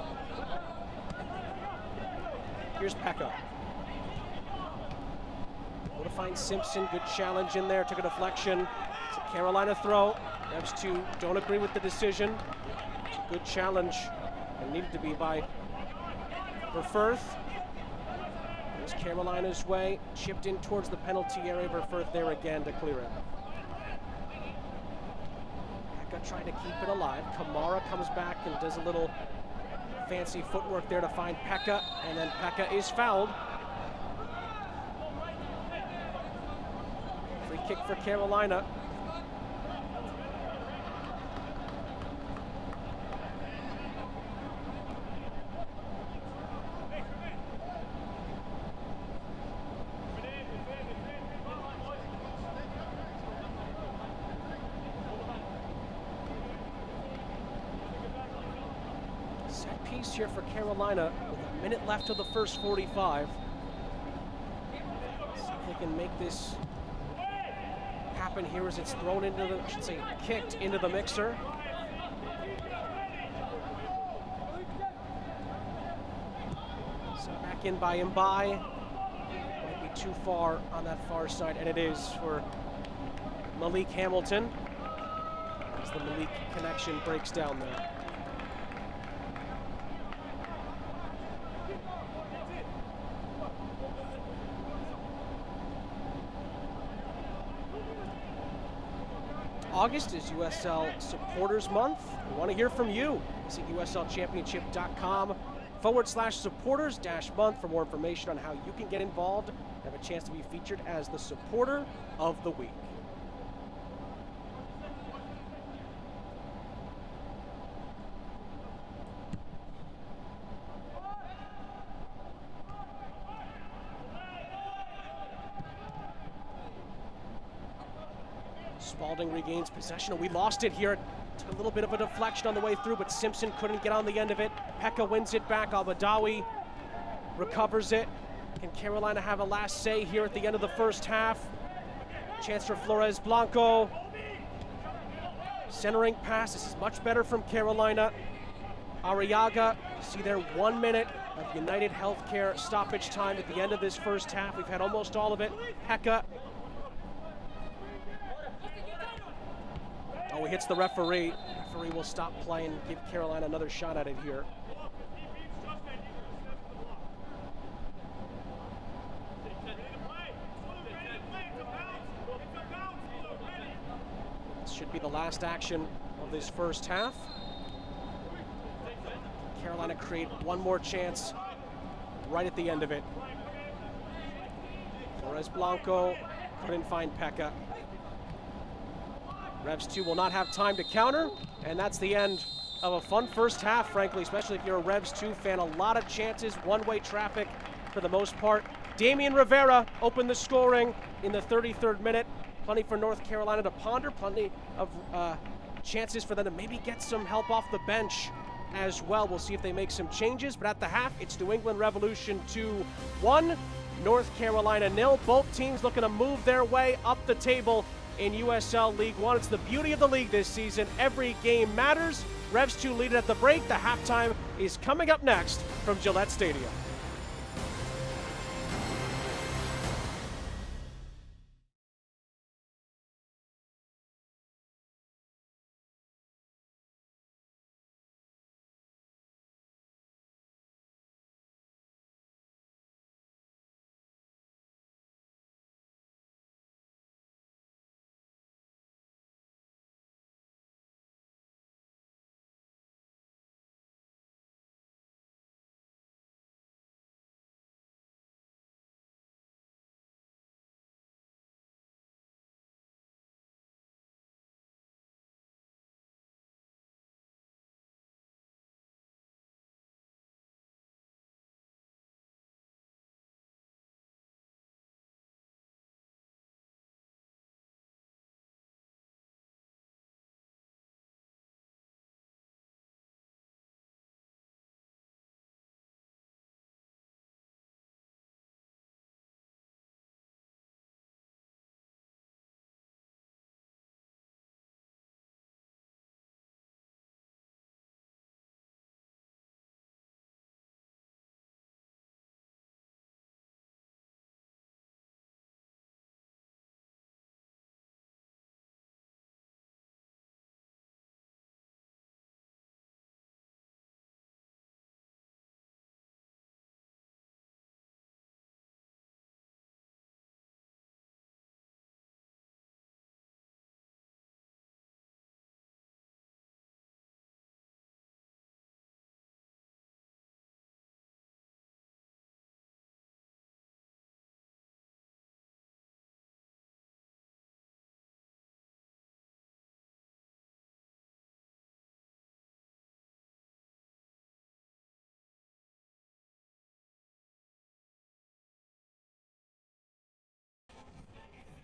Here's Pekka. Able to find Simpson. Good challenge in there. Took a deflection. It's a Carolina throw. Revs II don't agree with the decision. It's a good challenge. And needed to be by Verfurth. There's Carolina's way. Chipped in towards the penalty area. Verfurth there again to clear it. Pekka trying to keep it alive. Kamara comes back and does a little fancy footwork there to find Pekka. And then Pekka is fouled. Free kick for Carolina. Set piece here for Carolina with a minute left of the first 45. See if they can make this happen here as it's thrown into the, I should say, kicked into the mixer. So back in by Mbai. Might be too far on that far side, and it is for Malik Hamilton as the Malik connection breaks down there. August is USL Supporters Month. We want to hear from you. Visit uslchampionship.com/supporters-month for more information on how you can get involved and have a chance to be featured as the supporter of the week. Spalding regains possession. We lost it here. Took a little bit of a deflection on the way through, but Simpson couldn't get on the end of it. Pekka wins it back. Al-Badawi recovers it. Can Carolina have a last say here at the end of the first half? Chance for Flores Blanco. Centering pass. This is much better from Carolina. Arriaga, you see there 1 minute of United Healthcare stoppage time at the end of this first half. We've had almost all of it. Pekka. Oh, he hits the referee. The referee will stop play and give Carolina another shot at it here. This should be the last action of this first half. Carolina create one more chance right at the end of it. Flores Blanco couldn't find Pekka. Revs II will not have time to counter, and that's the end of a fun first half, frankly, especially if you're a Revs II fan. A lot of chances, one-way traffic for the most part. Damian Rivera opened the scoring in the 33rd minute. Plenty for North Carolina to ponder, plenty of chances for them to maybe get some help off the bench as well. We'll see if they make some changes, but at the half, it's New England Revolution 2-1, North Carolina 0. Both teams looking to move their way up the table in USL League One. It's the beauty of the league this season. Every game matters. Revs II lead it at the break. The halftime is coming up next from Gillette Stadium.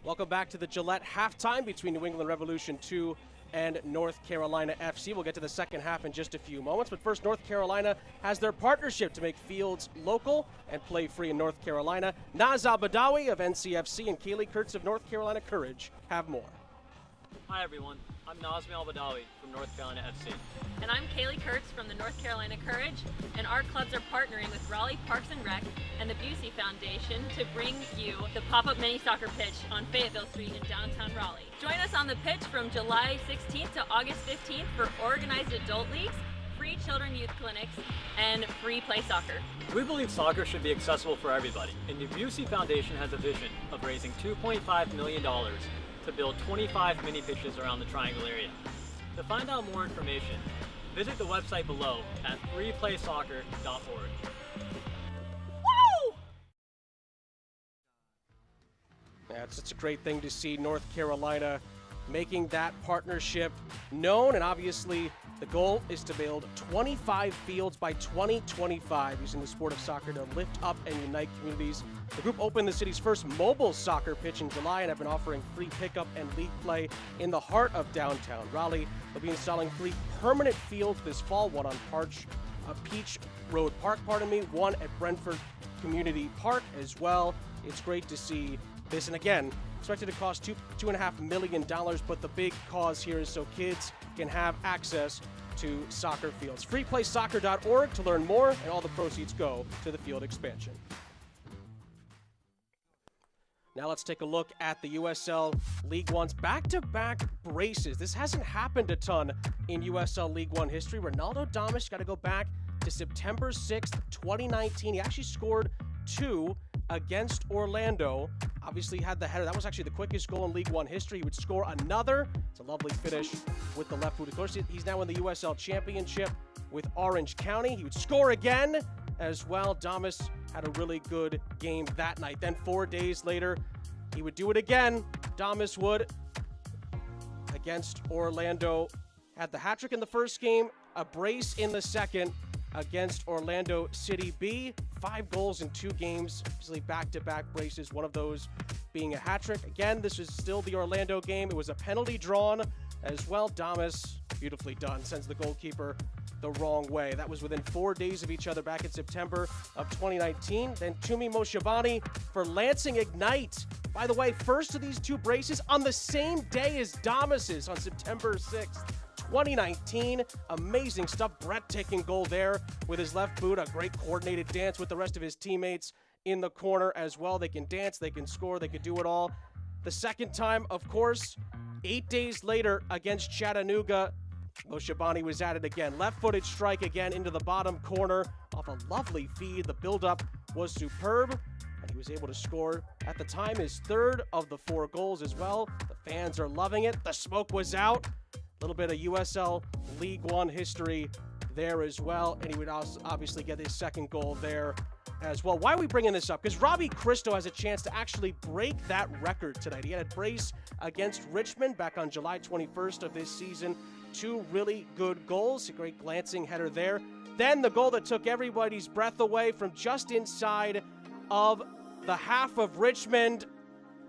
Welcome back to the Gillette halftime between New England Revolution II and North Carolina FC. We'll get to the second half in just a few moments, but first, North Carolina has their partnership to make fields local and play free in North Carolina. Naz Al-Badawi of NCFC and Kaylee Kurtz of North Carolina Courage have more. Hi everyone, I'm Nazmi Al-Badawi from North Carolina FC. And I'm Kaylee Kurtz from the North Carolina Courage, and our clubs are partnering with Raleigh Parks and Rec and the Busey Foundation to bring you the pop-up mini soccer pitch on Fayetteville Street in downtown Raleigh. Join us on the pitch from July 16th to August 15th for organized adult leagues, free children youth clinics, and free play soccer. We believe soccer should be accessible for everybody, and the Busey Foundation has a vision of raising $2.5 million to build 25 mini pitches around the Triangle area. To find out more information, visit the website below at freeplaysoccer.org. Yeah, it's a great thing to see North Carolina making that partnership known, and obviously the goal is to build 25 fields by 2025 using the sport of soccer to lift up and unite communities. The group opened the city's first mobile soccer pitch in July and have been offering free pickup and league play in the heart of downtown Raleigh. They'll be installing 3 permanent fields this fall, one on Peach Road Park, one at Brentford Community Park as well. It's great to see this, and again, expected to cost $2.5 million, but the big cause here is so kids can have access to soccer fields. Freeplaysoccer.org to learn more, and all the proceeds go to the field expansion. Now let's take a look at the USL League One's back-to-back braces. This hasn't happened a ton in USL League One history. Ronaldo Damas got to go back to September 6th, 2019. He actually scored 2 against Orlando. Obviously had the header. That was actually the quickest goal in League One history. He would score another. It's a lovely finish with the left foot. Of course, he's now in the USL Championship with Orange County. He would score again as well. Damas had a really good game that night. Then 4 days later, he would do it again. Damas would against Orlando. Had the hat trick in the first game, a brace in the second against Orlando City B. 5 goals in 2 games, usually back-to-back braces, one of those being a hat trick. Again, this is still the Orlando game. It was a penalty drawn as well. Damas, beautifully done, sends the goalkeeper the wrong way. That was within 4 days of each other back in September of 2019. Then Tumi Moshabani for Lansing Ignite. By the way, first of these 2 braces on the same day as Damas's on September 6th. 2019, amazing stuff, breathtaking goal there with his left boot, a great coordinated dance with the rest of his teammates in the corner as well. They can dance, they can score, they can do it all. The second time, of course, 8 days later against Chattanooga, Moshabani was at it again. Left-footed strike again into the bottom corner off a lovely feed. The build-up was superb, and he was able to score at the time his 3rd of the 4 goals as well. The fans are loving it. The smoke was out. A little bit of USL League One history there as well, and he would also obviously get his 2nd goal there as well. Why are we bringing this up? Because Robbie Cristo has a chance to actually break that record tonight. He had a brace against Richmond back on July 21st of this season. 2 really good goals, a great glancing header there. Then the goal that took everybody's breath away from just inside of the half of Richmond.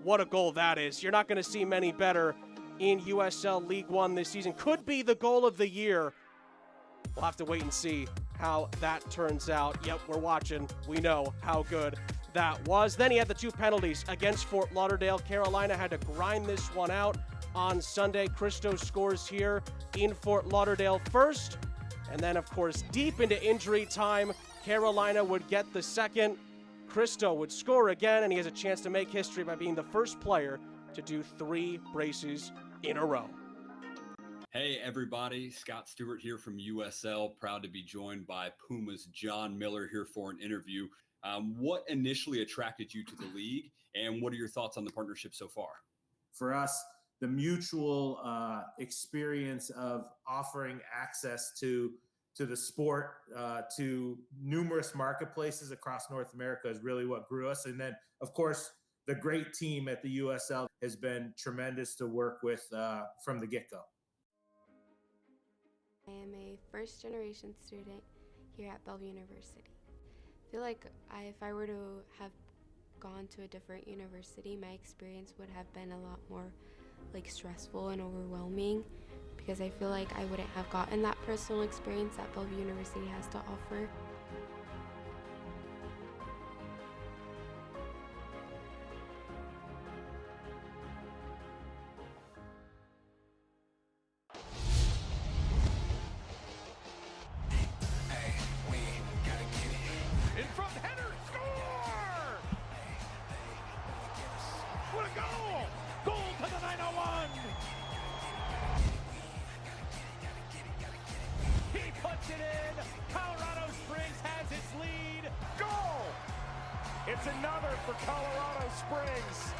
What a goal that is. You're not going to see many better in USL League One this season. Could be the goal of the year. We'll have to wait and see how that turns out. Yep, we're watching. We know how good that was. Then he had the 2 penalties against Fort Lauderdale. Carolina had to grind this one out on Sunday. Cristo scores here in Fort Lauderdale first. And then, of course, deep into injury time, Carolina would get the 2nd. Cristo would score again, and he has a chance to make history by being the first player to do 3 braces in a row. Hey everybody, Scott Stewart here from USL. Proud to be joined by Puma's John Miller here for an interview. What initially attracted you to the league, and what are your thoughts on the partnership so far? For us, the mutual experience of offering access to the sport to numerous marketplaces across North America is really what grew us. And then, of course, the great team at the USL has been tremendous to work with from the get-go. I am a first-generation student here at Bellevue University. I feel like if I were to have gone to a different university, my experience would have been a lot more like stressful and overwhelming, because I feel like I wouldn't have gotten that personal experience that Bellevue University has to offer. In front, header, score! What a goal! Goal to the 901! He puts it in! Colorado Springs has its lead! Goal! It's another for Colorado Springs!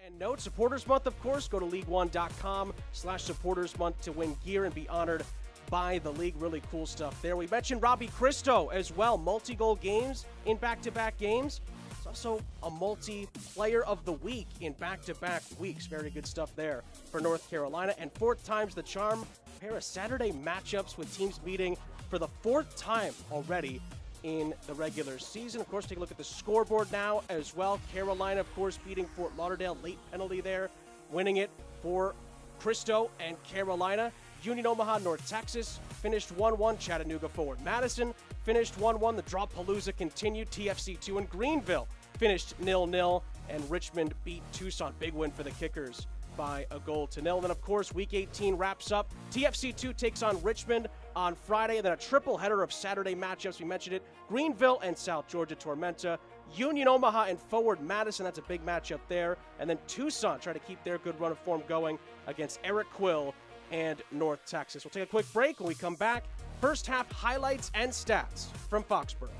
And note, Supporters Month, of course, go to league1.com/supporters month to win gear and be honored by the league. Really cool stuff there. We mentioned Robbie Christo as well. Multi-goal games in back-to-back games. It's also a multi-player of the week in back-to-back weeks. Very good stuff there for North Carolina. And fourth time's the charm. A pair of Saturday matchups with teams meeting for the fourth time already in the regular season. Of course, take a look at the scoreboard now as well. Carolina, of course, beating Fort Lauderdale. Late penalty there, winning it for Christo and Carolina. Union Omaha, North Texas finished 1-1. Chattanooga Forward Madison finished 1-1. The Drawpalooza continued. TFC2 and Greenville finished 0-0. And Richmond beat Tucson. Big win for the Kickers by 1-0. Then, of course, Week 18 wraps up. TFC2 takes on Richmond on Friday, and then a triple header of Saturday matchups. We mentioned it. Greenville and South Georgia Tormenta. Union Omaha and Forward Madison. That's a big matchup there. And then Tucson try to keep their good run of form going against Eric Quill and North Texas. We'll take a quick break. When we come back, first half highlights and stats from Foxborough.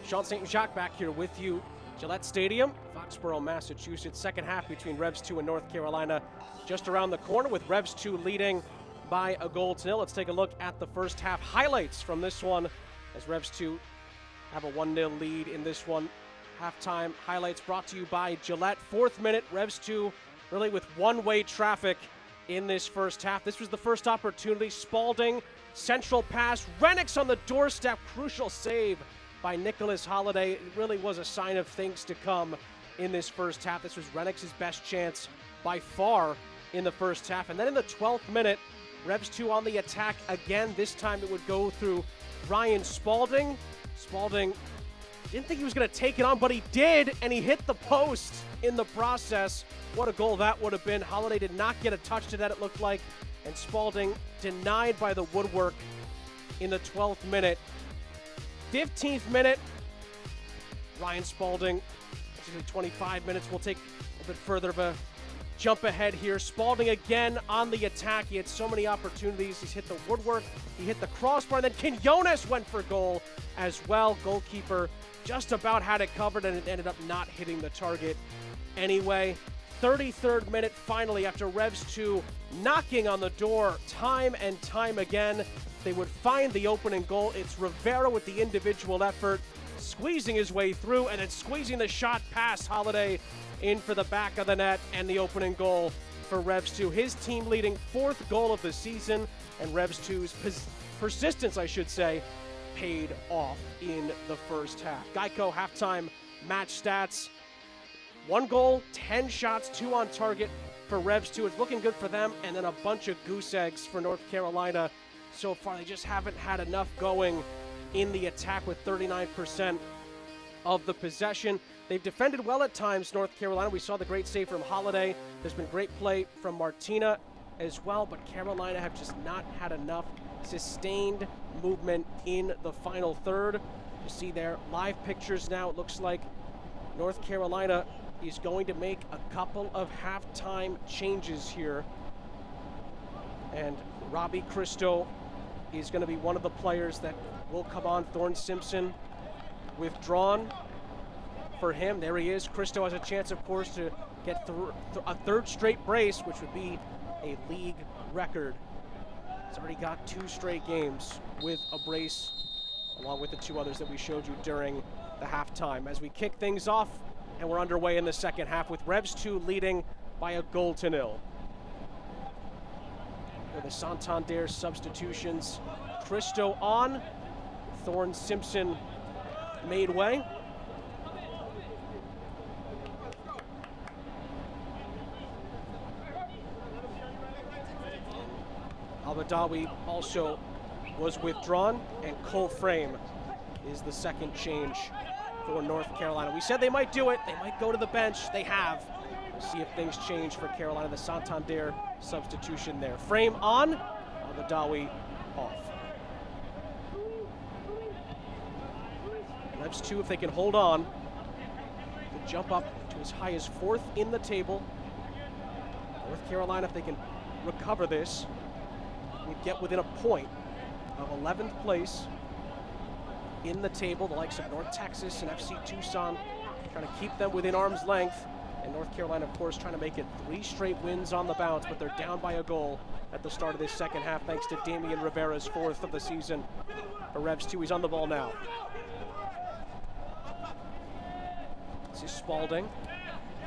Sean St. Jacques back here with you. Gillette Stadium, Foxborough, Massachusetts. Second half between Revs II and North Carolina just around the corner, with Revs II leading by a goal to nil. Let's take a look at the first half highlights from this one, as Revs II have a 1-0 lead in this one. Halftime highlights brought to you by Gillette. 4th minute, Revs II really with one-way traffic in this first half. This was the first opportunity. Spalding, central pass. Rennicks on the doorstep. Crucial save by Nicholas Holiday. It really was a sign of things to come in this first half. This was Rennicks' best chance by far in the first half. And then in the 12th minute, Revs II on the attack again. This time it would go through Ryan Spalding. Spalding didn't think he was going to take it on, but he did, and he hit the post in the process. What a goal that would have been. Holiday did not get a touch to that, it looked like, and Spalding denied by the woodwork in the 12th minute. 15th minute, Ryan Spalding, 25 minutes. We'll take a bit further of a jump ahead here. Spalding again on the attack. He had so many opportunities. He's hit the woodwork, he hit the crossbar, and then Quinones went for goal as well. Goalkeeper just about had it covered, and it ended up not hitting the target anyway. 33rd minute, finally, after Revs II knocking on the door time and time again, they would find the opening goal. It's Rivera with the individual effort, squeezing his way through, and then squeezing the shot past Holiday in for the back of the net, and the opening goal for Revs II. His team leading 4th goal of the season, and Revs II's persistence, I should say, paid off in the first half. Geico halftime match stats: 1 goal, 10 shots, 2 on target for Revs II. It's looking good for them, and then a bunch of goose eggs for North Carolina so far. They just haven't had enough going in the attack with 39% of the possession. They've defended well at times, North Carolina. We saw the great save from Holiday. There's been great play from Martina as well, but Carolina have just not had enough sustained movement in the final third. You see there, live pictures now. It looks like North Carolina is going to make a couple of halftime changes here. And Robbie Christo is going to be one of the players that will come on. Thorne Simpson withdrawn for him. There he is. Christo has a chance, of course, to get a 3rd straight brace, which would be a league record. He's already got 2 straight games with a brace, along with the 2 others that we showed you during the halftime. As we kick things off, and we're underway in the second half with Revs II leading by a goal to nil. For the Santander substitutions, Christo on, Thorne Simpson made way. Abadawi also was withdrawn, and Cole Frame is the second change for North Carolina. We said they might do it. They might go to the bench. They have. We'll see if things change for Carolina. The Santander substitution there. Frame on, Abadawi off. Revs II, if they can hold on, could jump up to as high as 4th in the table. North Carolina, if they can recover this, would get within a point of 11th place in the table. The likes of North Texas and FC Tucson trying to keep them within arm's length. And North Carolina, of course, trying to make it 3 straight wins on the bounce, but they're down by a goal at the start of this second half, thanks to Damian Rivera's 4th of the season for Revs II. He's on the ball now. This is Spalding.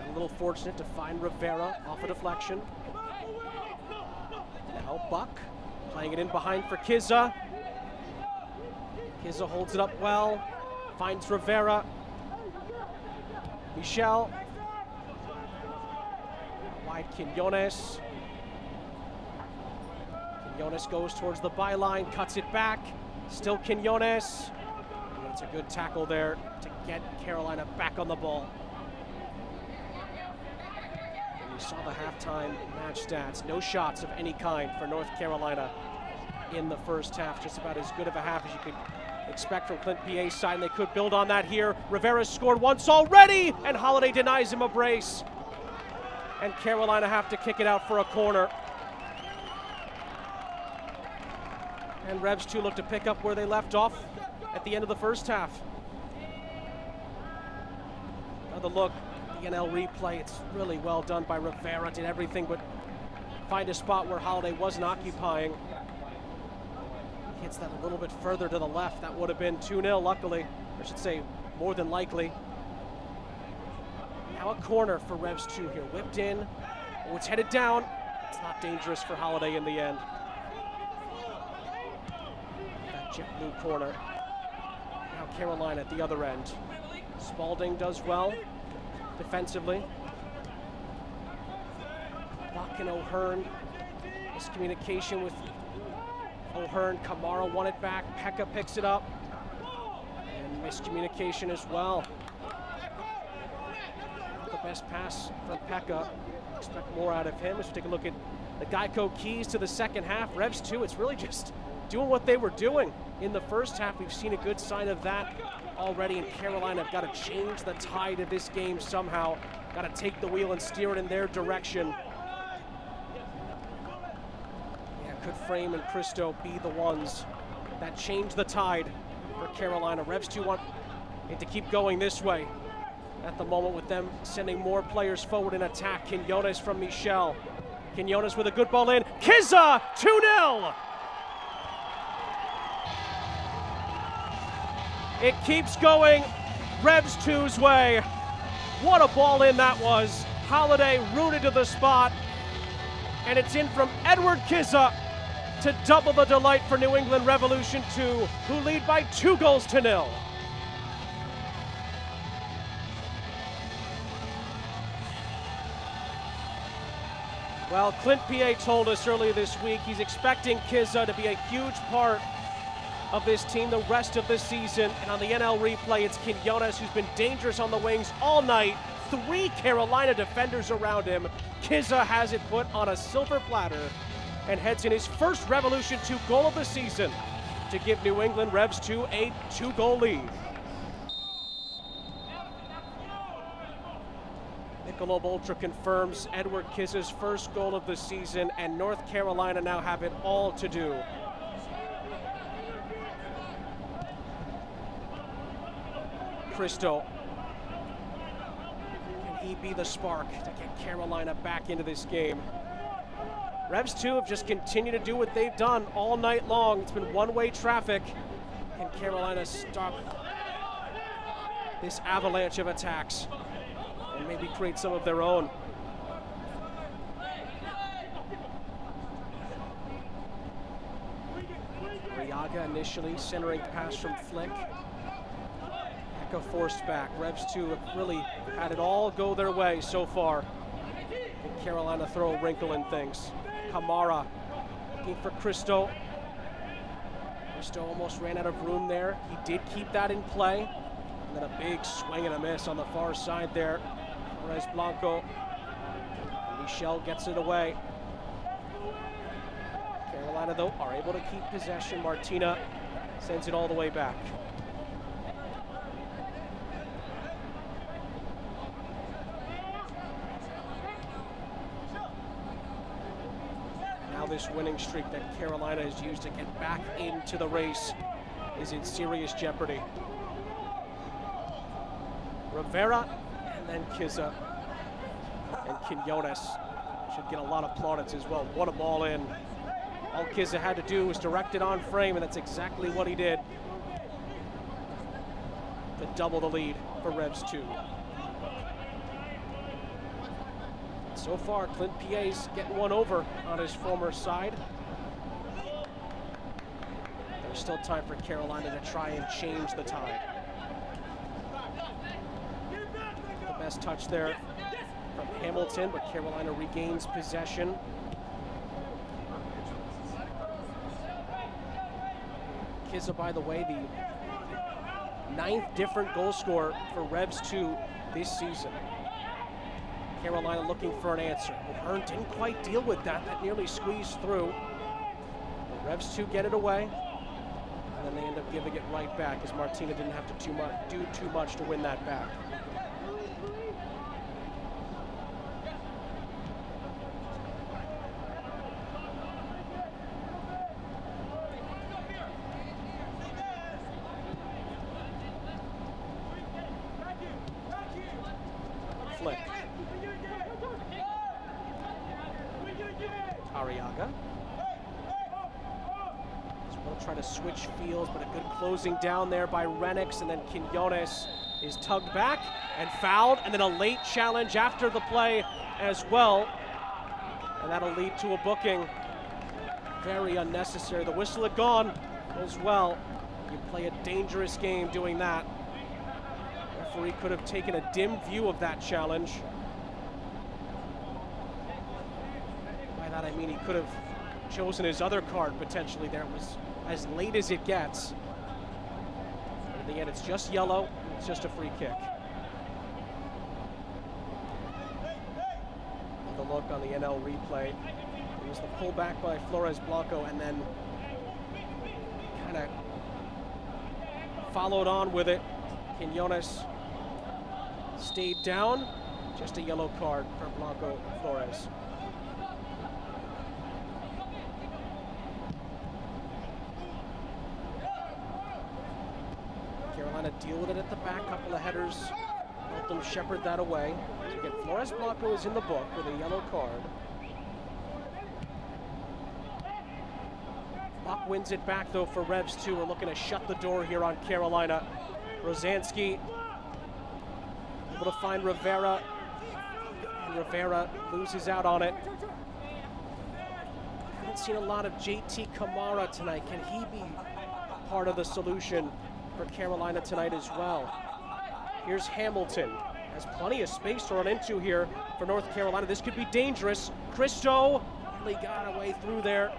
A little fortunate to find Rivera off a deflection. Now Buck playing it in behind for Kizza. Kizza holds it up well, finds Rivera. Michel. Wide Quinones. Quinones goes towards the byline, cuts it back. Still Quinones. And it's a good tackle there to get Carolina back on the ball. And you saw the halftime match stats. No shots of any kind for North Carolina in the first half. Just about as good of a half as you could expect from Clint PA's side, and they could build on that here. Rivera scored once already, and Holiday denies him a brace. And Carolina have to kick it out for a corner. And Revs II look to pick up where they left off at the end of the first half. Another look, the NL replay. It's really well done by Rivera. Did everything but find a spot where Holiday wasn't occupying. Hits that a little bit further to the left. That would have been 2-0, luckily. I should say, more than likely. Now a corner for Revs II here. Whipped in. Oh, it's headed down. It's not dangerous for Holiday in the end. That jet blue corner. Now Carolina at the other end. Spalding does well defensively. Buck and O'Hearn. Miscommunication with O'Hearn. Kamara won it back. Pekka picks it up. And miscommunication as well. The best pass from Pekka. Expect more out of him. Let's take a look at the Geico keys to the second half. Revs II, it's really just doing what they were doing in the first half. We've seen a good sign of that already, and Carolina have got to change the tide of this game somehow. Got to take the wheel and steer it in their direction. Yeah, could Frame and Cristo be the ones that change the tide for Carolina? Revs II want it to keep going this way at the moment, with them sending more players forward in attack. Quinones from Michel. Quinones with a good ball in. Kizza, 2-0! It keeps going Revs II's way. What a ball in that was. Holiday rooted to the spot. And it's in from Edward Kizza to double the delight for New England Revolution 2, who lead by 2-0. Well, Clint P.A. told us earlier this week he's expecting Kizza to be a huge part of this team the rest of the season. And on the NL replay, it's Quinones, who's been dangerous on the wings all night. 3 Carolina defenders around him. Kizza has it put on a silver platter and heads in his first Revolution 2 goal of the season to give New England Revs II a 2-goal lead. Michelob Ultra confirms Edward Kizza's first goal of the season, and North Carolina now have it all to do. Cristo. Can he be the spark to get Carolina back into this game? Revs II have just continued to do what they've done all night long. It's been one-way traffic. Can Carolina stop this avalanche of attacks and maybe create some of their own? Riaga initially centering pass from Flick. Echo forced back. Revs II have really had it all go their way so far. And Carolina throw a wrinkle in things. Kamara looking for Cristo. Cristo almost ran out of room there. He did keep that in play. And then a big swing and a miss on the far side there. Perez Blanco. Michel gets it away. Carolina, though, are able to keep possession. Martina sends it all the way back. Now this winning streak that Carolina has used to get back into the race is in serious jeopardy. Rivera and then Kizza and Quinones should get a lot of plaudits as well. What a ball in. All Kizza had to do was direct it on Frame, and that's exactly what he did to double the lead for Revs II. So far, Clint P.A.'s getting one over on his former side. There's still time for Carolina to try and change the tide. The best touch there from Hamilton, but Carolina regains possession. Kizza, by the way, the 9th different goal scorer for Revs II this season. Carolina looking for an answer. O'Hearn didn't quite deal with that. That nearly squeezed through. The Revs II get it away, and then they end up giving it right back as Martina didn't have to do too much to win that back. flick. Arriaga. We'll try to switch fields, but a good closing down there by Renix, and then Quinones is tugged back and fouled, and then a late challenge after the play as well. And that'll lead to a booking. Very unnecessary. The whistle had gone as well. You play a dangerous game doing that. Referee could have taken a dim view of that challenge. By that I mean he could have chosen his other card potentially there. It was as late as it gets. But in the end, it's just yellow. It's just a free kick. The look on the NL replay. It was the pullback by Flores Blanco, and then kind of followed on with it. Quinones stayed down. Just a yellow card for Blanco Flores. Carolina deal with it at the back. Couple of headers help them shepherd that away. So again, Flores Blanco is in the book with a yellow card. Buck wins it back though for Revs II. We're looking to shut the door here on Carolina. Rosansky able to find Rivera. And Rivera loses out on it. Haven't seen a lot of JT Kamara tonight. Can he be part of the solution for Carolina tonight as well? Here's Hamilton. Has plenty of space to run into here for North Carolina. This could be dangerous. Cristo really got away through there.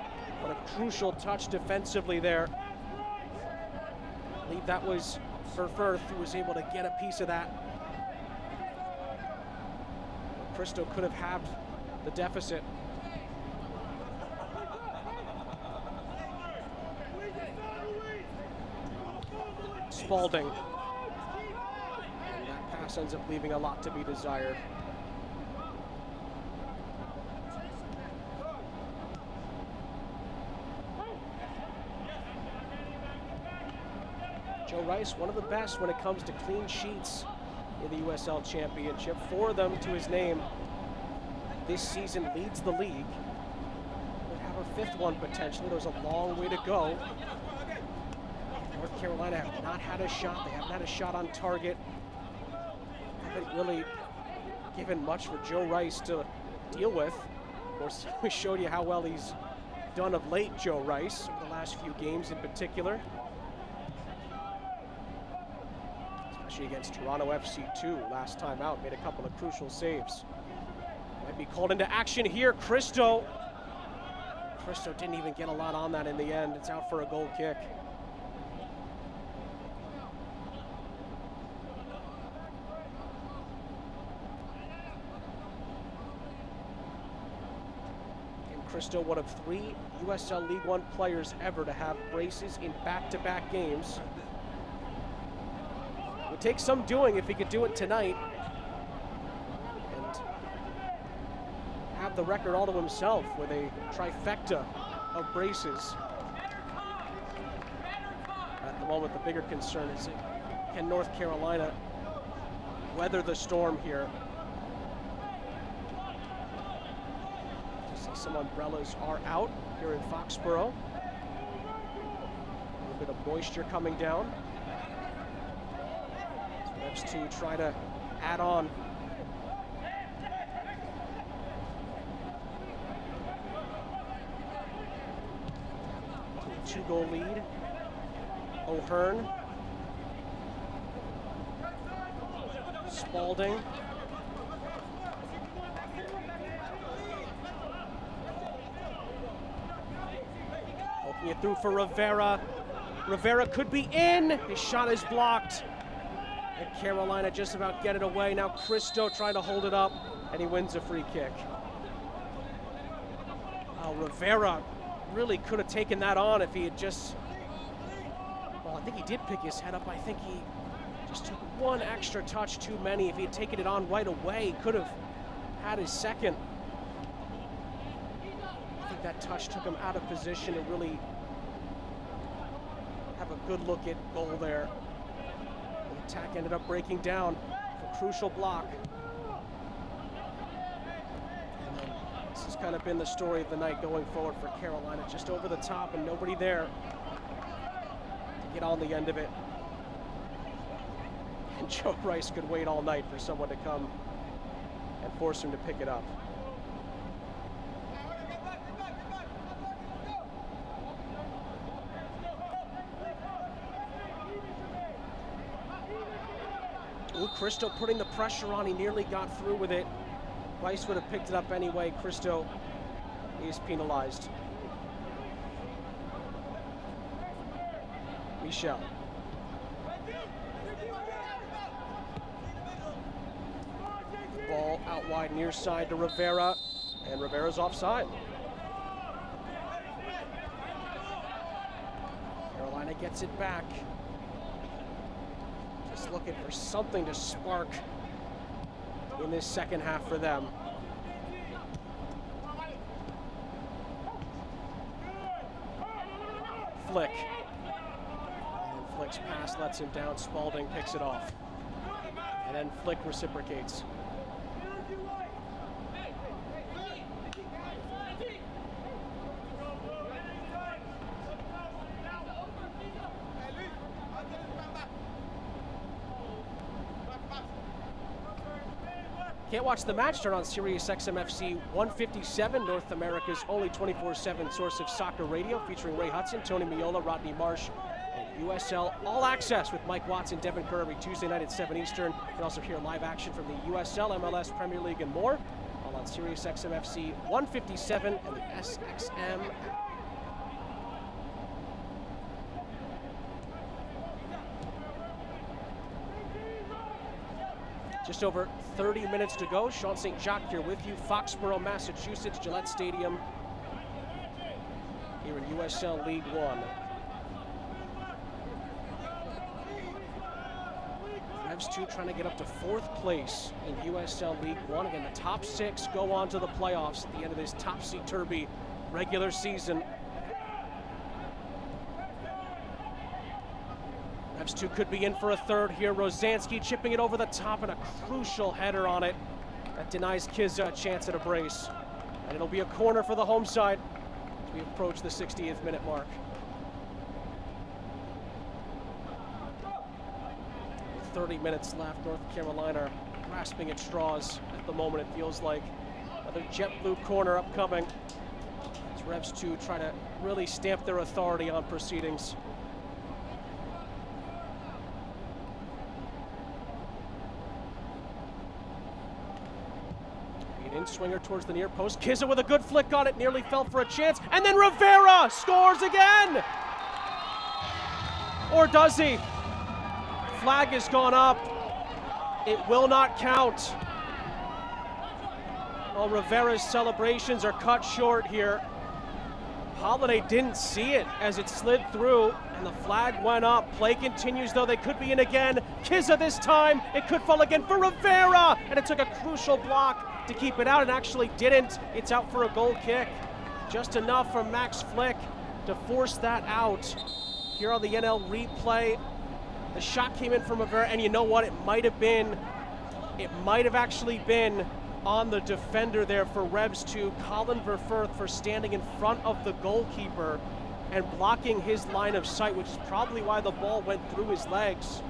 But a crucial touch defensively there. I believe that was for Firth, who was able to get a piece of that. Cristo could have halved the deficit. Spalding. And that pass ends up leaving a lot to be desired. Joe Rice, one of the best when it comes to clean sheets in the USL Championship. 4 of them to his name this season, leads the league. We'll have a 5th one potentially. There's a long way to go. North Carolina have not had a shot. They haven't had a shot on target. Haven't really given much for Joe Rice to deal with. Of course, we showed you how well he's done of late, Joe Rice, over the last few games in particular. Especially against Toronto FC 2 last time out, made a couple of crucial saves. Might be called into action here. Cristo didn't even get a lot on that in the end. It's out for a goal kick. And Cristo, one of 3 USL League One players ever to have braces in back-to-back games. It would take some doing if he could do it tonight and have the record all to himself with a trifecta of braces. At the moment, the bigger concern is, can North Carolina weather the storm here? You see some umbrellas are out here in Foxborough. A little bit of moisture coming down. Revs II try to add on. To a 2-goal lead. O'Hearn. Spalding. Poking it through for Rivera. Rivera could be in. His shot is blocked. And Carolina just about get it away. Now Cristo trying to hold it up, and he wins a free kick. Rivera really could have taken that on if he had just, well, I think he did pick his head up. I think he just took one extra touch too many. If he had taken it on right away, he could have had his second. I think that touch took him out of position to really have a good look at goal there. The attack ended up breaking down. A crucial block. This has kind of been the story of the night going forward for Carolina. Just over the top and nobody there to get on the end of it. And Joe Rice could wait all night for someone to come and force him to pick it up. Ooh, Cristo putting the pressure on. He nearly got through with it. Rice would have picked it up anyway. Cristo is penalized. Michel. Ball out wide near side to Rivera, and Rivera's offside. Carolina gets it back. Just looking for something to spark in this second half for them. Flick. And Flick's pass lets him down. Spalding picks it off. And then Flick reciprocates. Can't watch the match, turn on Sirius XM-FC 157, North America's only 24/7 source of soccer radio, featuring Ray Hudson, Tony Miola, Rodney Marsh, and USL All Access with Mike Watson, Devin Kerr every Tuesday night at 7 Eastern. You can also hear live action from the USL, MLS, Premier League, and more, all on Sirius XM-FC 157 and the SXM. Just over 30 minutes to go. Sean St. Jacques here with you. Foxborough, Massachusetts, Gillette Stadium here in USL League One. Revs II trying to get up to 4th place in USL League One. Again, the top 6 go on to the playoffs at the end of this topsy-turvy regular season. Revs II could be in for a third here. Rosansky chipping it over the top and a crucial header on it that denies Kizza a chance at a brace. And it'll be a corner for the home side as we approach the 60th minute mark. With 30 minutes left, North Carolina grasping at straws at the moment, it feels like. Another jet blue corner upcoming as Revs II try to really stamp their authority on proceedings. In-swinger towards the near post. Kizza with a good flick on it, nearly fell for a chance. And then Rivera scores again! Or does he? Flag has gone up. It will not count. Well, Rivera's celebrations are cut short here. Holiday didn't see it as it slid through, and the flag went up. Play continues, though. They could be in again. Kizza this time. It could fall again for Rivera, and it took a crucial block to keep it out, and actually didn't. It's out for a goal kick. Just enough from Max Flick to force that out. Here on the NL replay, the shot came in from Rivera, and you know what? It might have actually been on the defender there for Revs II, Colin Verfurth, for standing in front of the goalkeeper and blocking his line of sight, which is probably why the ball went through his legs.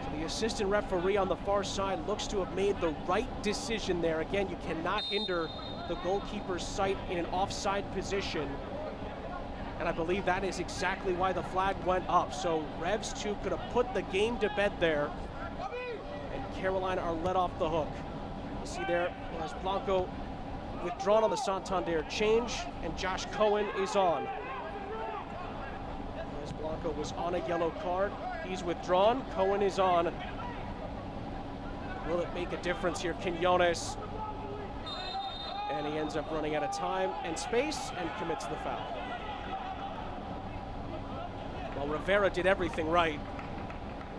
So the assistant referee on the far side looks to have made the right decision there. Again, you cannot hinder the goalkeeper's sight in an offside position. And I believe that is exactly why the flag went up. So Revs II could have put the game to bed there, and Carolina are let off the hook. You see there, as Blanco withdrawn on the Santander change, and Josh Cohen is on. As Blanco was on a yellow card, he's withdrawn, Cohen is on. Will it make a difference here? Quinones, and he ends up running out of time and space and commits the foul. Well, Rivera did everything right.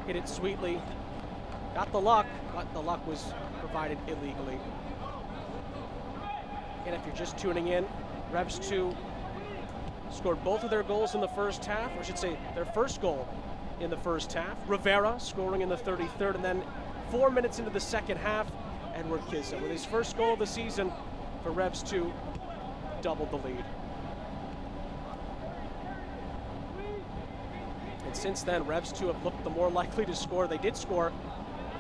Hit it sweetly. Got the luck, but the luck was provided illegally. And if you're just tuning in, Revs II scored both of their goals in the first half, or I should say their first goal in the first half. Rivera scoring in the 33rd, and then 4 minutes into the second half, Edward Kizza with his first goal of the season for Revs II, doubled the lead. And since then, Revs II have looked the more likely to score. They did score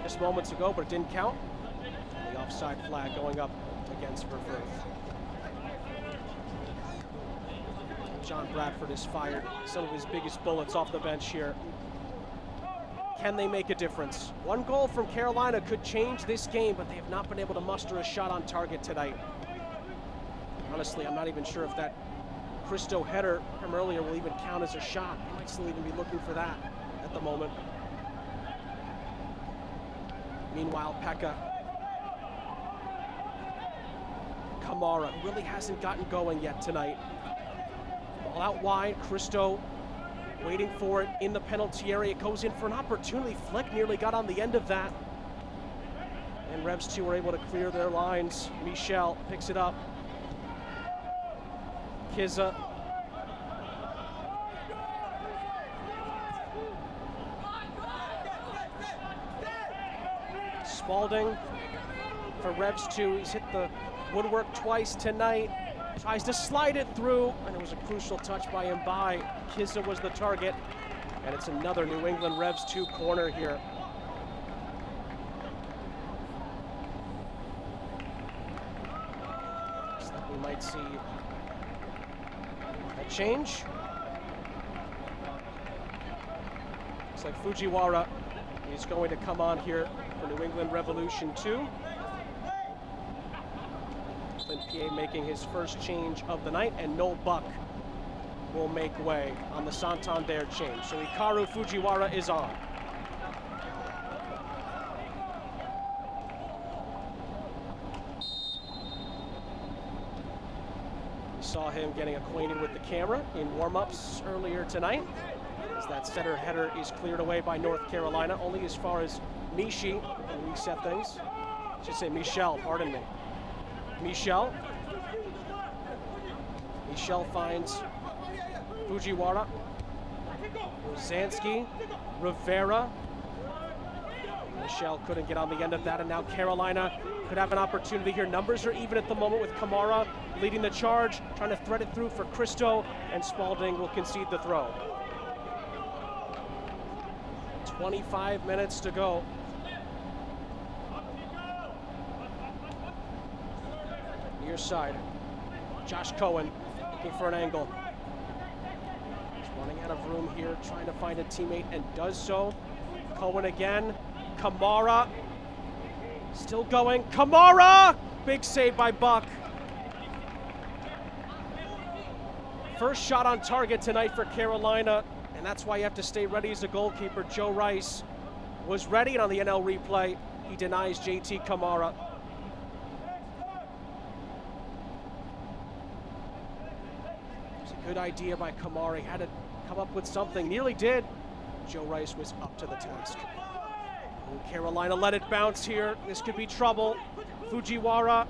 just moments ago, but it didn't count. The offside flag going up against Rivera. John Bradford has fired some of his biggest bullets off the bench here. Can they make a difference? One goal from Carolina could change this game, but they have not been able to muster a shot on target tonight. Honestly, I'm not even sure if that Cristo header from earlier will even count as a shot. They might still even be looking for that at the moment. Meanwhile, Pekka. Kamara, who really hasn't gotten going yet tonight. Ball out wide, Cristo waiting for it in the penalty area. Goes in for an opportunity. Flick nearly got on the end of that. And Revs II were able to clear their lines. Michel picks it up. Kizza. Spalding for Revs II. He's hit the woodwork twice tonight. Tries to slide it through, and it was a crucial touch by Mbai. Kizza was the target, and it's another New England Revs II corner here. Looks like we might see a change. Looks like Fujiwara is going to come on here for New England Revolution 2. Pierre making his first change of the night, and Noel Buck will make way on the Santander change. So Hikaru Fujiwara is on. We saw him getting acquainted with the camera in warm-ups earlier tonight, as that center header is cleared away by North Carolina, only as far as Mishi can reset things. I should say Michel, pardon me. Michel finds Fujiwara. Rosansky, Rivera. Michel couldn't get on the end of that, and now Carolina could have an opportunity here. Numbers are even at the moment with Kamara leading the charge, trying to thread it through for Cristo, and Spalding will concede the throw. 25 minutes to go. Near side, Josh Cohen looking for an angle. He's running out of room here, trying to find a teammate, and does so. Cohen again, Kamara, still going, Kamara! Big save by Buck. First shot on target tonight for Carolina, and that's why you have to stay ready as a goalkeeper. Joe Rice was ready, and on the NL replay, he denies JT Kamara. Good idea by Kamara. He had to come up with something. Nearly did. Joe Rice was up to the task. And Carolina let it bounce here. This could be trouble. Fujiwara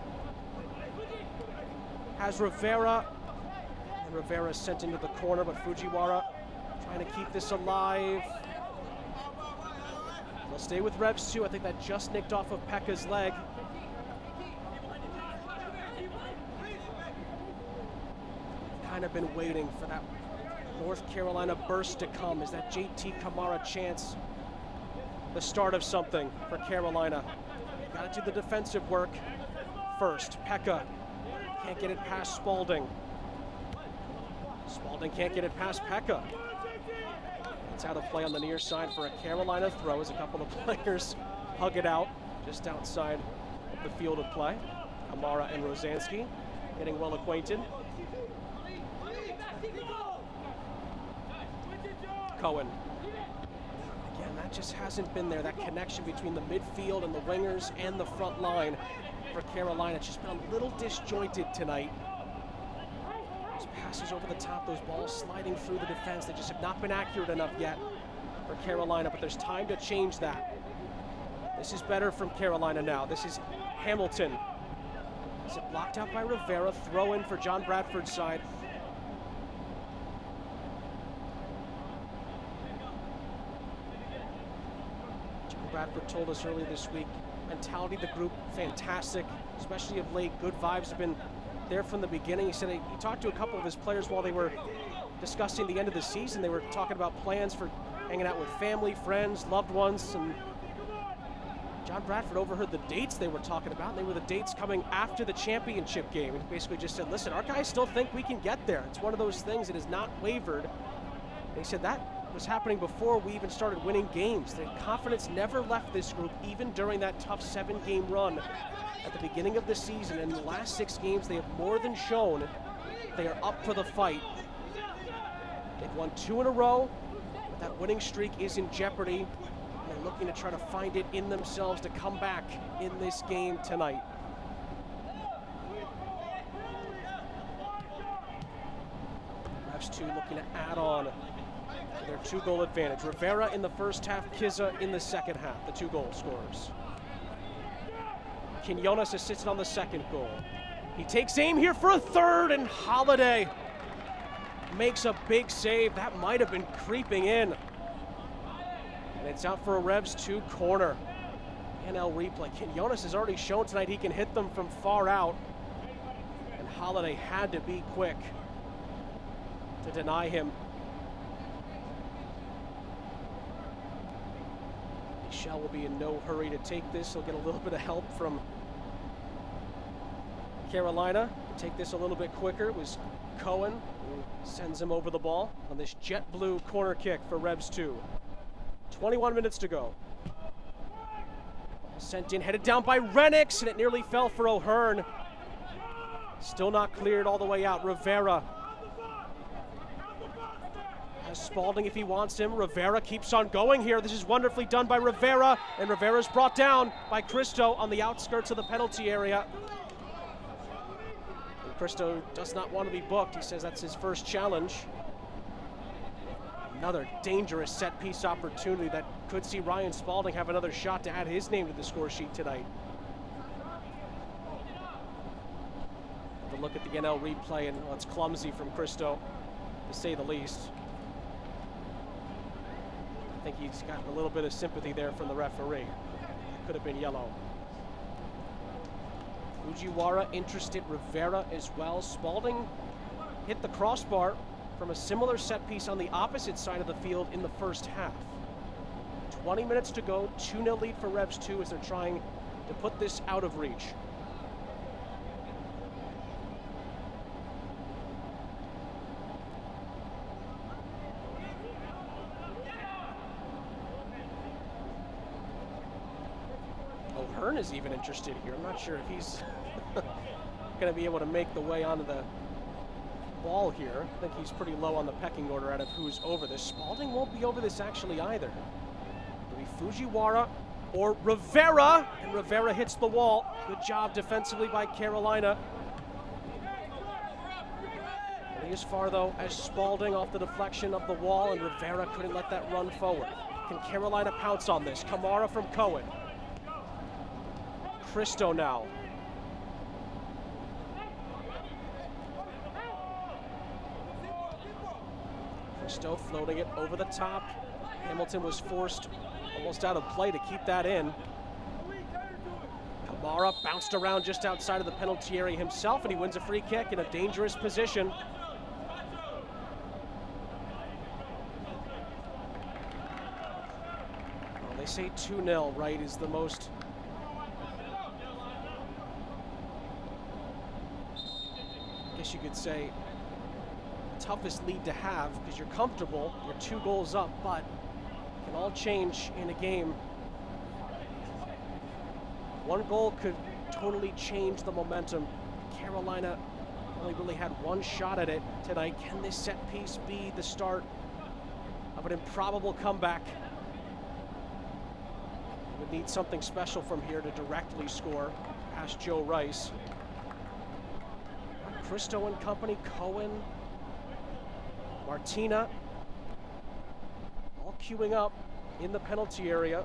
has Rivera. And Rivera sent into the corner, but Fujiwara trying to keep this alive. They'll stay with Revs II. I think that just nicked off of Pekka's leg. Kind of been waiting for that North Carolina burst to come. Is that JT Kamara chance the start of something for Carolina? Got to do the defensive work first. Pekka can't get it past Spalding. Spalding can't get it past Pekka. It's out of play on the near side for a Carolina throw as a couple of players hug it out just outside of the field of play. Kamara and Rosansky getting well acquainted. Cohen. Again, that just hasn't been there. That connection between the midfield and the wingers and the front line for Carolina. It's just been a little disjointed tonight. Those passes over the top, those balls sliding through the defense, they just have not been accurate enough yet for Carolina, but there's time to change that. This is better from Carolina now. This is Hamilton. Is it blocked out by Rivera? Throw in for John Bradford's side. Bradford told us earlier this week mentality of the group, fantastic, especially of late. Good vibes have been there from the beginning. He said he talked to a couple of his players while they were discussing the end of the season. They were talking about plans for hanging out with family, friends, loved ones, and John Bradford overheard the dates they were talking about, and they were the dates coming after the championship game. And he basically just said, listen, our guys still think we can get there. It's one of those things that has not wavered. And he said that was happening before we even started winning games. The confidence never left this group, even during that tough 7-game run at the beginning of the season. And in the last 6 games, they have more than shown they are up for the fight. They've won 2 in a row, but that winning streak is in jeopardy. They're looking to try to find it in themselves to come back in this game tonight. Revs II looking to add on to their 2-goal advantage. Rivera in the first half, Kizza in the second half, the 2 goal scorers. Quinones assisted on the second goal. He takes aim here for a third, and Holiday makes a big save. That might have been creeping in. And it's out for a Revs II corner. NL replay. Quinones has already shown tonight he can hit them from far out. And Holiday had to be quick to deny him. Michel will be in no hurry to take this. He'll get a little bit of help from Carolina to take this a little bit quicker. It was Cohen who sends him over the ball on this jet blue corner kick for Revs II. 21 minutes to go. Sent in, headed down by Renix, and it nearly fell for O'Hearn. Still not cleared all the way out. Rivera has Spalding if he wants him. Rivera keeps on going here. This is wonderfully done by Rivera, and Rivera's brought down by Cristo on the outskirts of the penalty area. And Cristo does not want to be booked. He says that's his first challenge. Another dangerous set-piece opportunity that could see Ryan Spalding have another shot to add his name to the score sheet tonight. Have a look at the NL replay, and well, it's clumsy from Cristo, to say the least. I think he's gotten a little bit of sympathy there from the referee. It could have been yellow. Fujiwara interested Rivera as well. Spalding hit the crossbar from a similar set piece on the opposite side of the field in the first half. 20 minutes to go, 2-0 lead for Revs II as they're trying to put this out of reach. O'Hearn is even interested here. I'm not sure if he's going to be able to make the way onto the ball here. I think he's pretty low on the pecking order out of who's over this. Spalding won't be over this actually either. It'll be Fujiwara or Rivera, and Rivera hits the wall. Good job defensively by Carolina. Only as far though as Spalding off the deflection of the wall, and Rivera couldn't let that run forward. Can Carolina pounce on this? Kamara from Cohen. Cristo now. Cristo floating it over the top. Hamilton was forced almost out of play to keep that in. Kamara bounced around just outside of the penalty area himself, and he wins a free kick in a dangerous position. Well, they say 2-0, right, is the most I guess you could say toughest lead to have, because you're comfortable, you're 2 goals up, but it can all change in a game. 1 goal could totally change the momentum. Carolina only really had 1 shot at it tonight. Can this set piece be the start of an improbable comeback? Would need something special from here to directly score past Joe Rice. Cristo and company, Cohen, Martina, all queuing up in the penalty area.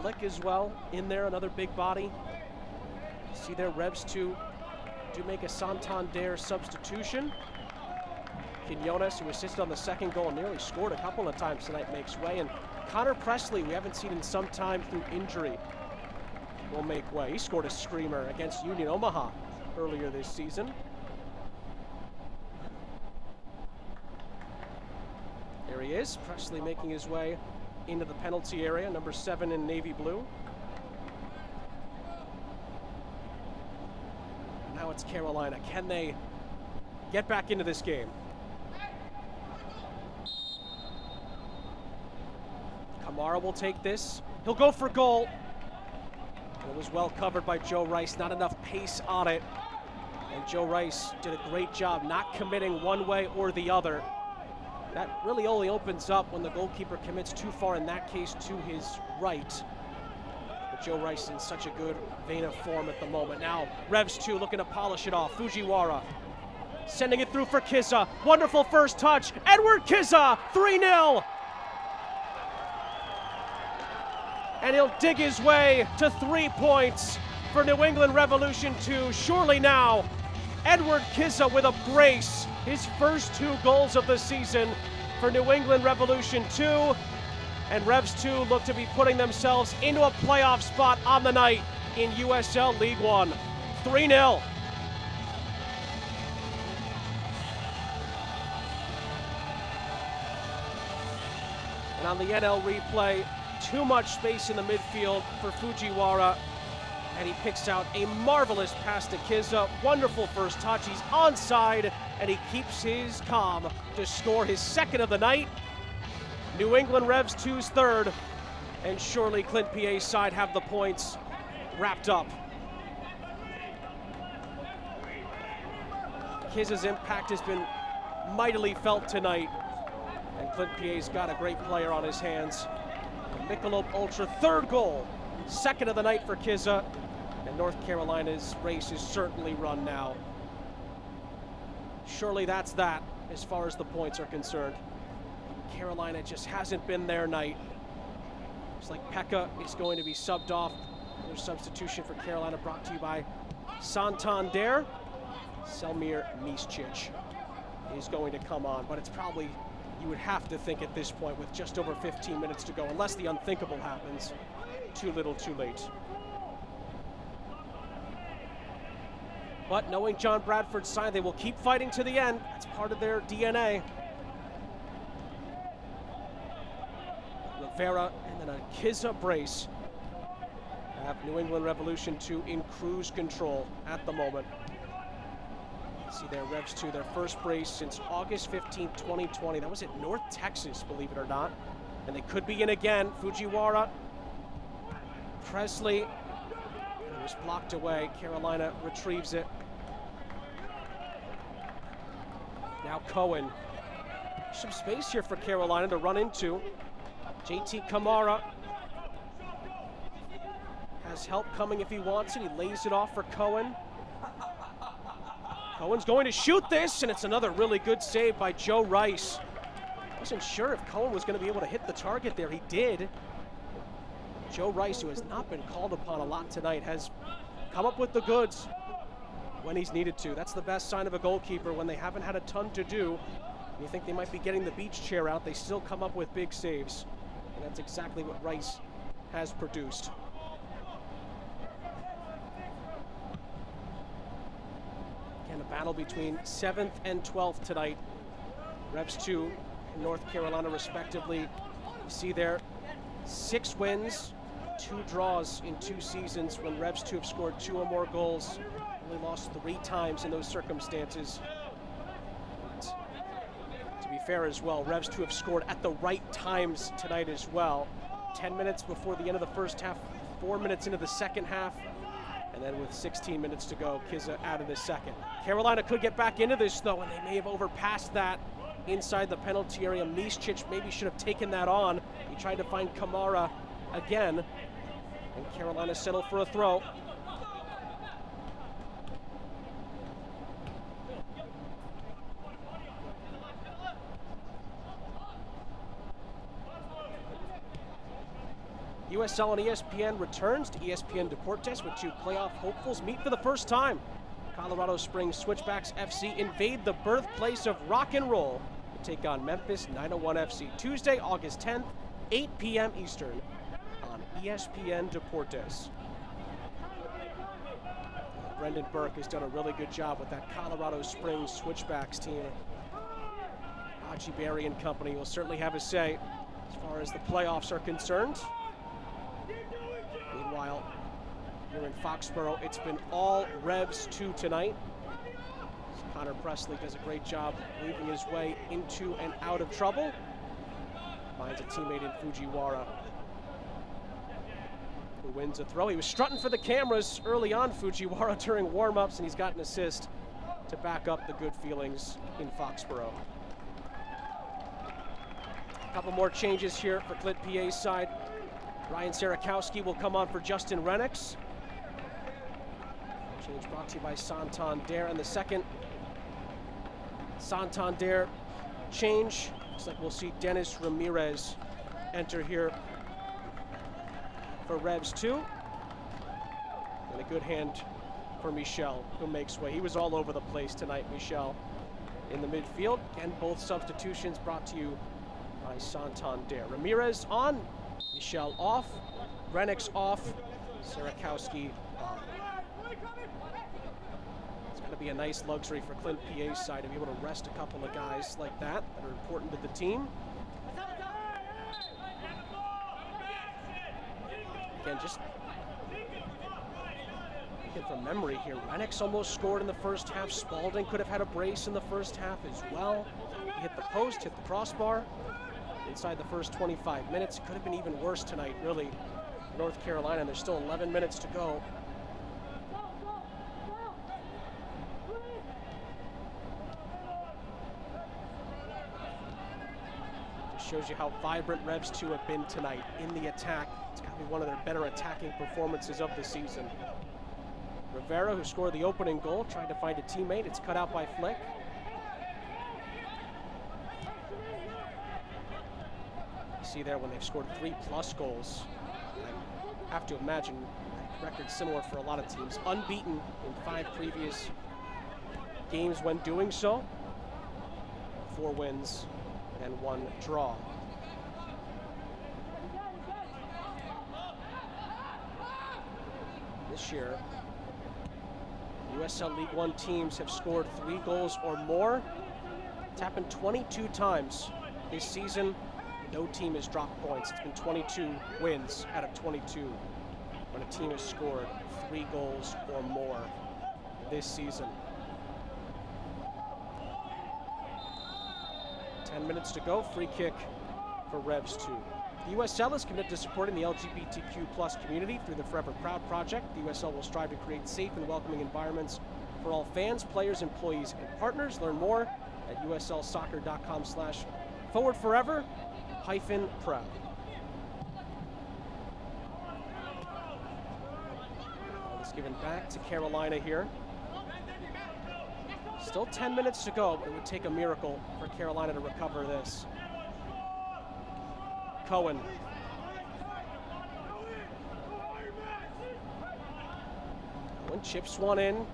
Flick as well in there, another big body. See there, Revs II do make a Santander substitution. Quinones, who assisted on the second goal, nearly scored a couple of times tonight, makes way. And Connor Presley, we haven't seen in some time through injury. will make way. He scored a screamer against Union Omaha earlier this season. There he is, Presley making his way into the penalty area, number 7 in navy blue. Now it's Carolina. Can they get back into this game? Kamara will take this. He'll go for goal. It was well covered by Joe Rice. Not enough pace on it. And Joe Rice did a great job not committing one way or the other. That really only opens up when the goalkeeper commits too far, in that case to his right. But Joe Rice in such a good vein of form at the moment. Now Revs II looking to polish it off. Fujiwara sending it through for Kizza. Wonderful first touch. Edward Kizza, 3-0. And he'll dig his way to 3 points for New England Revolution 2. Surely now, Edward Kizza with a brace. His first 2 goals of the season for New England Revolution 2. And Revs II look to be putting themselves into a playoff spot on the night in USL League One. 3-0. And on the NL replay, too much space in the midfield for Fujiwara, and he picks out a marvelous pass to Kizza. Wonderful first touch. He's onside, and he keeps his calm to score his 2nd of the night. New England Revs 2's 3rd, and surely Clint Piet's side have the points wrapped up. Kizza's impact has been mightily felt tonight, and Clint Piet's got a great player on his hands. Michelob Ultra, 3rd goal, 2nd of the night for Kizza, and North Carolina's race is certainly run now. Surely that's that as far as the points are concerned. Carolina just hasn't been their night. Looks like Pekka is going to be subbed off. Another substitution for Carolina brought to you by Santander. Selmir Miscic is going to come on, but it's probably, you would have to think at this point, with just over 15 minutes to go, unless the unthinkable happens, too little too late. But knowing John Bradford's side, they will keep fighting to the end. That's part of their DNA. Rivera and then a Kizza brace have New England Revolution 2 in cruise control at the moment. See there, Revs II, their first brace since August 15, 2020. That was at North Texas, believe it or not. And they could be in again. Fujiwara, Presley, it was blocked away. Carolina retrieves it. Now Cohen. Some space here for Carolina to run into. JT Kamara has help coming if he wants it. He lays it off for Cohen. Cohen's going to shoot this, and it's another really good save by Joe Rice. Wasn't sure if Cohen was going to be able to hit the target there. He did. Joe Rice, who has not been called upon a lot tonight, has come up with the goods when he's needed to. That's the best sign of a goalkeeper, when they haven't had a ton to do. You think they might be getting the beach chair out, they still come up with big saves. And that's exactly what Rice has produced. Again, a battle between 7th and 12th tonight. Revs II and North Carolina respectively. You see there, 6 wins, 2 draws in 2 seasons when Revs II have scored 2 or more goals. Only lost 3 times in those circumstances. To be fair as well, Revs II have scored at the right times tonight as well. 10 minutes before the end of the first half, 4 minutes into the second half, and then with 16 minutes to go, Kizza added a second. Carolina could get back into this though, and they may have overpassed that inside the penalty area. Miscic maybe should have taken that on. He tried to find Kamara again, and Carolina settled for a throw. USL on ESPN returns to ESPN Deportes, with 2 playoff hopefuls meet for the first time. Colorado Springs Switchbacks FC invade the birthplace of rock and roll to take on Memphis 901 FC. Tuesday, August 10th, 8 p.m. Eastern on ESPN Deportes. Brendan Burke has done a really good job with that Colorado Springs Switchbacks team. Haji Berry and company will certainly have a say as far as the playoffs are concerned. Meanwhile, here in Foxborough, it's been all Revs II tonight. Connor Presley does a great job weaving his way into and out of trouble. Finds a teammate in Fujiwara, who wins a throw. He was strutting for the cameras early on, Fujiwara, during warm-ups, and he's got an assist to back up the good feelings in Foxborough. A couple more changes here for Clint PA's side. Ryan Sarakowski will come on for Justin Renix. Change brought to you by Santander. And the second Santander change, looks like we'll see Dennis Ramirez enter here for Revs II. And a good hand for Michel, who makes way. He was all over the place tonight, Michel, in the midfield. Again, both substitutions brought to you by Santander. Ramirez on, Michel off, Renix off, Sarakowski on. It's going to be a nice luxury for Clint PA's side to be able to rest a couple of guys like that are important to the team. Again, just thinking from memory here, Renix almost scored in the first half. Spalding could have had a brace in the first half as well. He hit the post, hit the crossbar inside the first 25 minutes. Could have been even worse tonight, really, North Carolina. There's still 11 minutes to go. Just shows you how vibrant Revs II have been tonight in the attack. It's got to be one of their better attacking performances of the season. Rivera, who scored the opening goal, trying to find a teammate. It's cut out by Flick. You see there when they've scored 3+ goals. I have to imagine that record similar for a lot of teams. Unbeaten in 5 previous games when doing so. 4 wins and 1 draw. This year, USL League One teams have scored 3 goals or more. It's happened 22 times this season. No team has dropped points. It's been 22 wins out of 22 when a team has scored 3 goals or more this season. 10 minutes to go. Free kick for Revs II. The USL is committed to supporting the LGBTQ+ community through the Forever Proud project. The USL will strive to create safe and welcoming environments for all fans, players, employees, and partners. Learn more at uslsoccer.com/forwardforever-proud. It's given back to Carolina here. Still 10 minutes to go, but it would take a miracle for Carolina to recover this. Cohen. Cohen chips one in.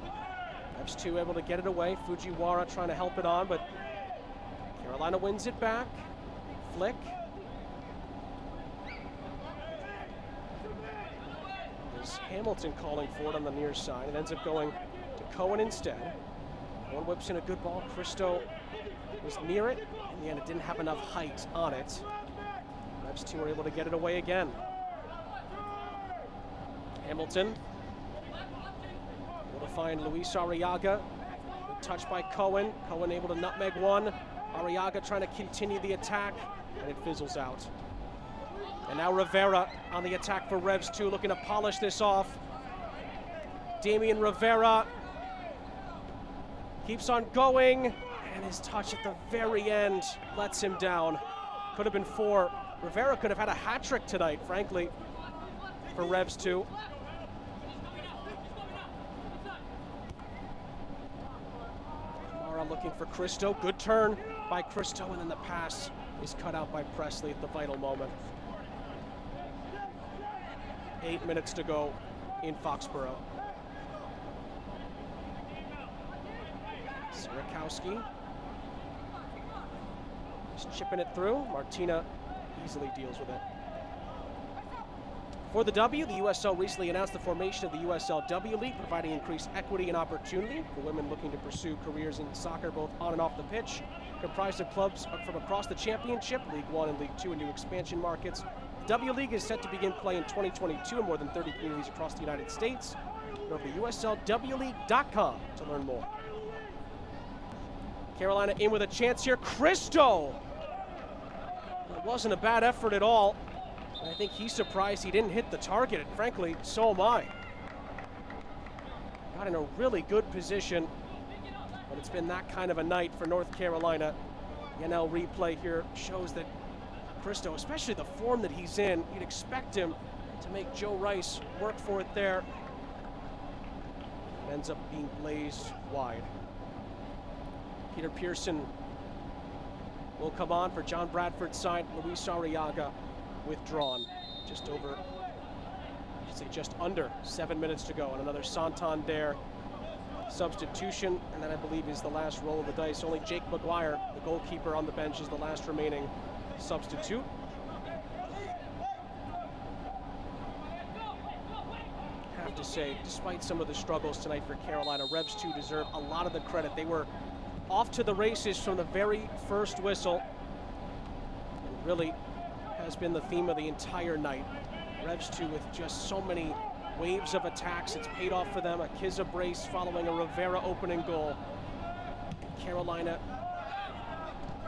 Revs II able to get it away. Fujiwara trying to help it on, but Carolina wins it back. Flick. There's Hamilton calling for it on the near side. It ends up going to Cohen instead. Cohen whips in a good ball. Cristo was near it. In the end, it didn't have enough height on it. Revs II were able to get it away again. Hamilton able to find Luis Arriaga. Good touch by Cohen. Cohen able to nutmeg one. Arriaga trying to continue the attack, and it fizzles out. And now Rivera on the attack for Revs II, looking to polish this off. Damian Rivera keeps on going, and his touch at the very end lets him down. Could have been 4. Rivera could have had a hat trick tonight, frankly, for Revs II. Kamara looking for Cristo. Good turn by Cristo, and then the pass is cut out by Presley at the vital moment. 8 minutes to go in Foxborough. Sarakowski just chipping it through. Martina easily deals with it. For the W, the USL recently announced the formation of the USLW League, providing increased equity and opportunity for women looking to pursue careers in soccer both on and off the pitch. Comprised of clubs from across the Championship, League One and League Two, and new expansion markets. The W League is set to begin play in 2022 in more than 30 communities across the United States. Go to USLWleague.com to learn more. Carolina in with a chance here. Cristo! It wasn't a bad effort at all. I think he's surprised he didn't hit the target, and frankly, so am I. Got in a really good position, but it's been that kind of a night for North Carolina. The NL replay here shows that Cristo, especially the form that he's in, you'd expect him to make Joe Rice work for it there. It ends up being blazed wide. Peter Pearson will come on for John Bradford's side. Luis Arriaga withdrawn. Just under 7 minutes to go. And another Santander substitution. And then I believe is the last roll of the dice. Only Jake McGuire, the goalkeeper on the bench, is the last remaining substitute. I have to say, despite some of the struggles tonight for Carolina, Revs II deserve a lot of the credit. They were off to the races from the very first whistle. It really has been the theme of the entire night. Revs II with just so many waves of attacks. It's paid off for them. A Kizza brace following a Rivera opening goal. Carolina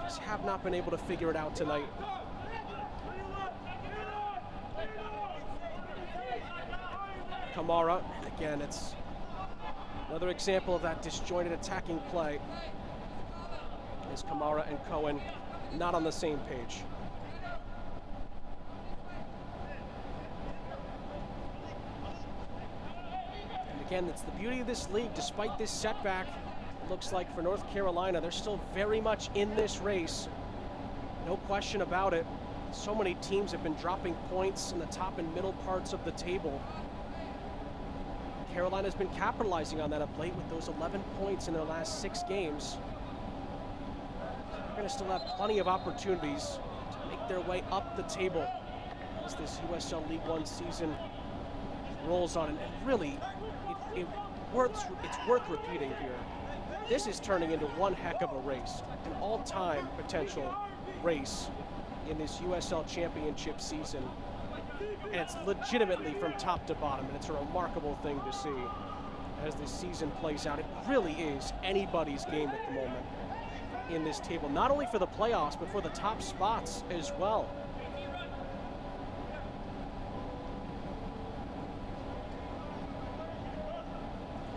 just have not been able to figure it out tonight. Kamara, again, it's another example of that disjointed attacking play. As Kamara and Cohen not on the same page. And again, it's the beauty of this league. Despite this setback, it looks like for North Carolina, they're still very much in this race. No question about it. So many teams have been dropping points in the top and middle parts of the table. Carolina's been capitalizing on that of late with those 11 points in their last 6 games. They're going to still have plenty of opportunities to make their way up the table as this USL League One season rolls on. And really, it's worth repeating here. This is turning into one heck of a race, an all-time potential race in this USL Championship season. And it's legitimately from top to bottom, and it's a remarkable thing to see as this season plays out. It really is anybody's game at the moment in this table, not only for the playoffs, but for the top spots as well.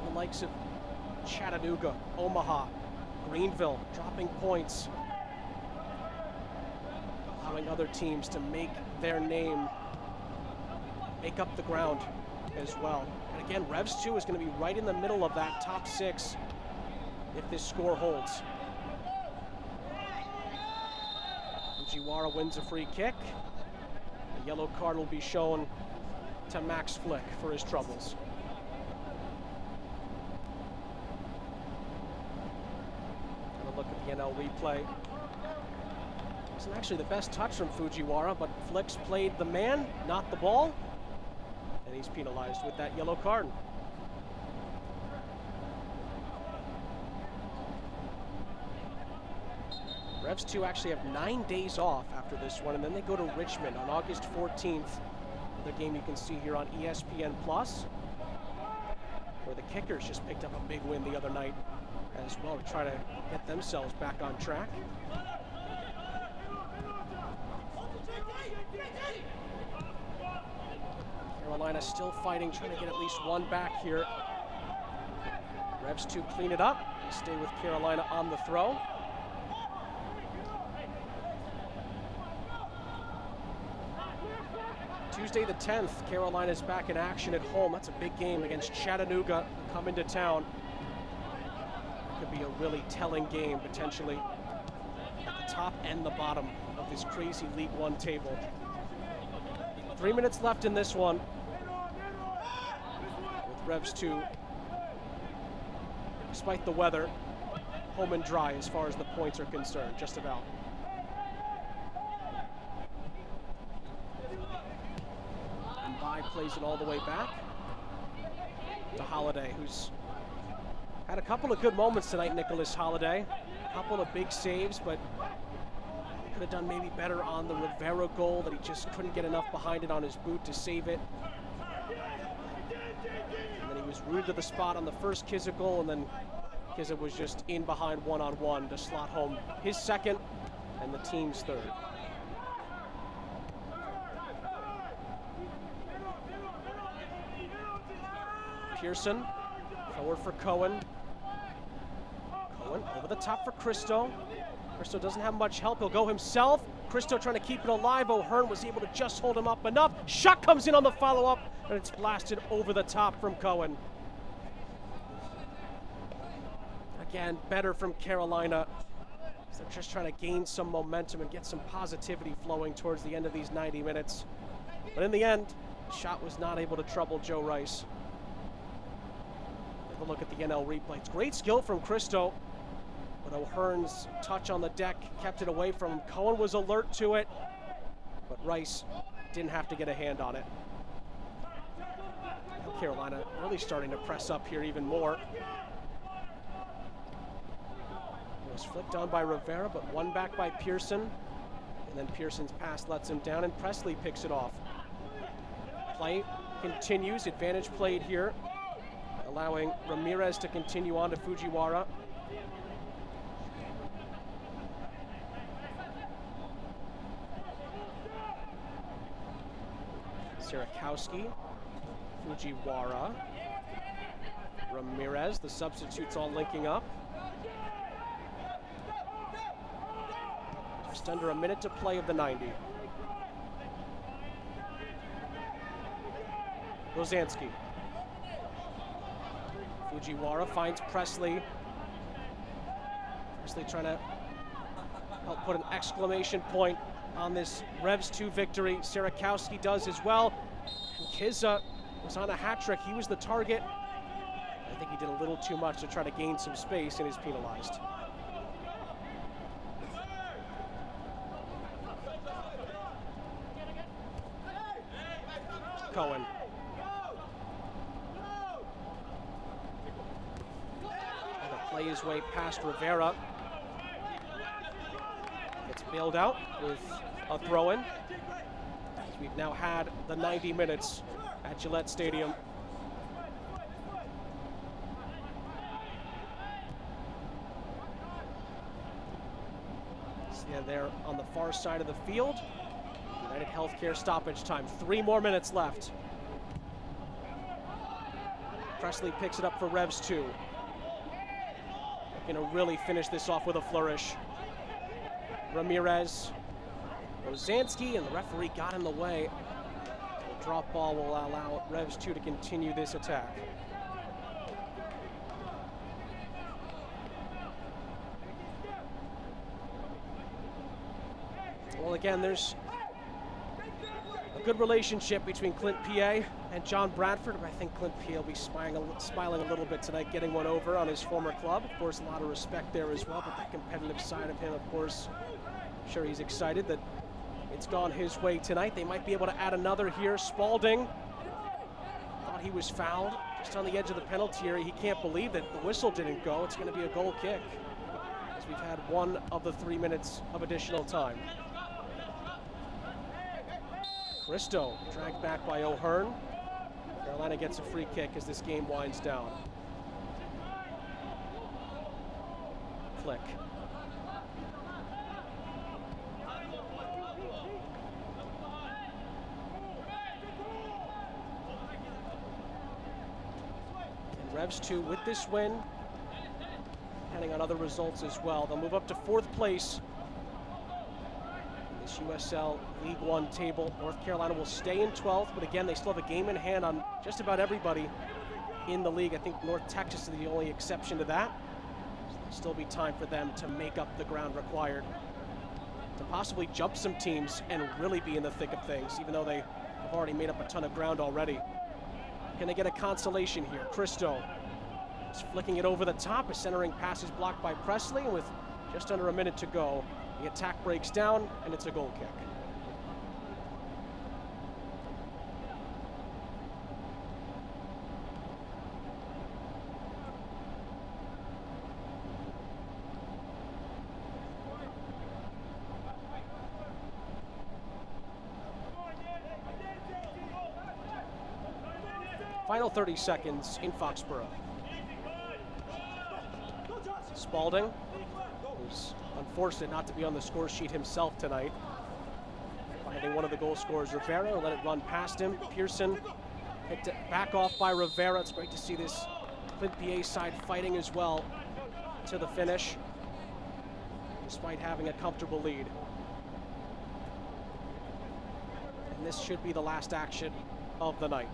The likes of Chattanooga, Omaha, Greenville dropping points, allowing other teams to make their name, make up the ground as well. And again, Revs II is going to be right in the middle of that top 6 if this score holds. Fujiwara wins a free kick. The yellow card will be shown to Max Flick for his troubles. And a look at the NL replay. Isn't actually the best touch from Fujiwara, but Flick's played the man, not the ball. And he's penalized with that yellow card. Revs II actually have 9 days off after this one, and then they go to Richmond on August 14th. The game you can see here on ESPN+, where the Kickers just picked up a big win the other night as well to try to get themselves back on track. Carolina still fighting, trying to get at least one back here. Revs II clean it up. They stay with Carolina on the throw. Tuesday the 10th, Carolina's back in action at home. That's a big game against Chattanooga, coming to town. Could be a really telling game, potentially, at the top and the bottom of this crazy League One table. 3 minutes left in this one, with Revs II, despite the weather, home and dry as far as the points are concerned, just about. And by plays it all the way back to Holiday, who's had a couple of good moments tonight, Nicholas Holiday. A couple of big saves, but could have done maybe better on the Rivera goal that he just couldn't get enough behind it on his boot to save it. And then he was rooted to the spot on the first Kizza goal, and then Kizza was just in behind one-on-one to slot home his second and the team's third. Pearson, forward for Cohen. Cohen over the top for Cristo. Cristo doesn't have much help, he'll go himself. Cristo trying to keep it alive. O'Hearn was able to just hold him up enough. Shot comes in on the follow-up, and it's blasted over the top from Cohen. Again, better from Carolina. They're just trying to gain some momentum and get some positivity flowing towards the end of these 90 minutes. But in the end, the shot was not able to trouble Joe Rice. Have a look at the NL replay. It's great skill from Cristo, but O'Hearn's touch on the deck kept it away from him. Cohen was alert to it, but Rice didn't have to get a hand on it. Carolina really starting to press up here even more. It was flicked on by Rivera, but won back by Pearson. And then Pearson's pass lets him down, and Presley picks it off. Play continues, advantage played here, allowing Ramirez to continue on to Fujiwara. Sierakowski, Fujiwara, Ramirez, the substitutes all linking up. Just under a minute to play of the 90. Rosansky. Fujiwara finds Presley. Presley trying to help put an exclamation point on this Revs II victory. Sierakowski does as well. And Kizza was on a hat trick. He was the target. I think he did a little too much to try to gain some space and is penalized. Cohen. To play his way past Rivera. Gets bailed out with a throw-in. As we've now had the 90 minutes at Gillette Stadium. See there on the far side of the field. United Healthcare stoppage time. 3 more minutes left. Presley picks it up for Revs II. Going to really finish this off with a flourish. Ramirez, Rosansky, and the referee got in the way. The drop ball will allow Revs II to continue this attack. Well, again, there's a good relationship between Clint P.A. and John Bradford. I think Clint P.A. will be smiling a little bit tonight, getting one over on his former club. Of course, a lot of respect there as well, but the competitive side of him, of course, I'm sure he's excited that it's gone his way tonight. They might be able to add another here. Spalding thought he was fouled just on the edge of the penalty area. He can't believe that the whistle didn't go. It's going to be a goal kick, as we've had 1 of the 3 minutes of additional time. Cristo dragged back by O'Hearn. Carolina gets a free kick as this game winds down. Flick. And Revs II with this win, depending on other results as well, they'll move up to 4th place. This USL League One table. North Carolina will stay in 12th, but again, they still have a game in hand on just about everybody in the league. I think North Texas is the only exception to that. So there'll still be time for them to make up the ground required to possibly jump some teams and really be in the thick of things, even though they have already made up a ton of ground already. Can they get a consolation here? Cristo is flicking it over the top. A centering pass is blocked by Presley, and with just under a minute to go, the attack breaks down, and it's a goal kick. Final 30 seconds in Foxborough. Spalding, who's unfortunate not to be on the score sheet himself tonight, finding one of the goal scorers, Rivera, let it run past him. Pearson picked it back off by Rivera. It's great to see this Clint PA side fighting as well to the finish, despite having a comfortable lead. And this should be the last action of the night.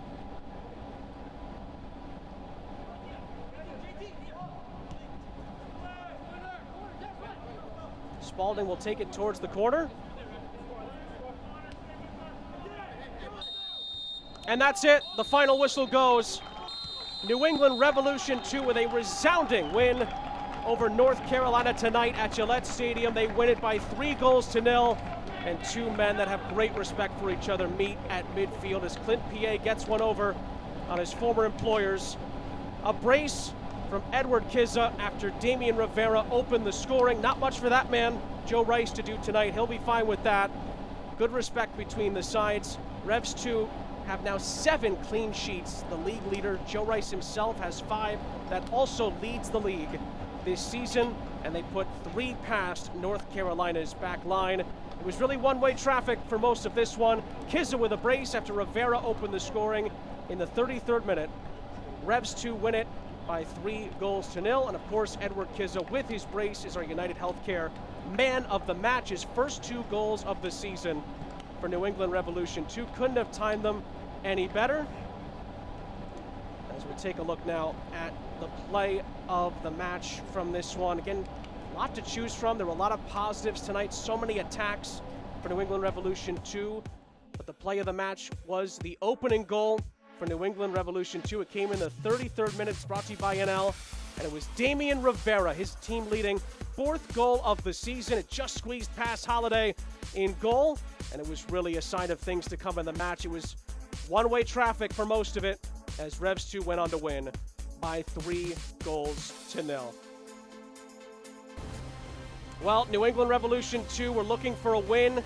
Spalding will take it towards the corner. And that's it. The final whistle goes. New England Revolution II with a resounding win over North Carolina tonight at Gillette Stadium. They win it by 3-0, and two men that have great respect for each other meet at midfield as Clint PA gets one over on his former employers. A brace from Edward Kizza after Damian Rivera opened the scoring. Not much for that man, Joe Rice, to do tonight. He'll be fine with that. Good respect between the sides. Revs II have now 7 clean sheets. The league leader, Joe Rice himself, has 5. That also leads the league this season, and they put 3 past North Carolina's back line. It was really one-way traffic for most of this one. Kizza with a brace after Rivera opened the scoring in the 33rd minute. Revs II win it by 3-0, and of course Edward Kizza with his brace is our United Healthcare man of the match. His first 2 goals of the season for New England Revolution II. Couldn't have timed them any better. As we take a look now at the play of the match from this one. Again, a lot to choose from. There were a lot of positives tonight, so many attacks for New England Revolution II, but the play of the match was the opening goal for New England Revolution II. It came in the 33rd minute, brought to you by NL, and it was Damian Rivera, his team leading 4th goal of the season. It just squeezed past Holiday in goal, and it was really a sign of things to come in the match. It was one-way traffic for most of it as Revs II went on to win by 3-0. Well, New England Revolution II were looking for a win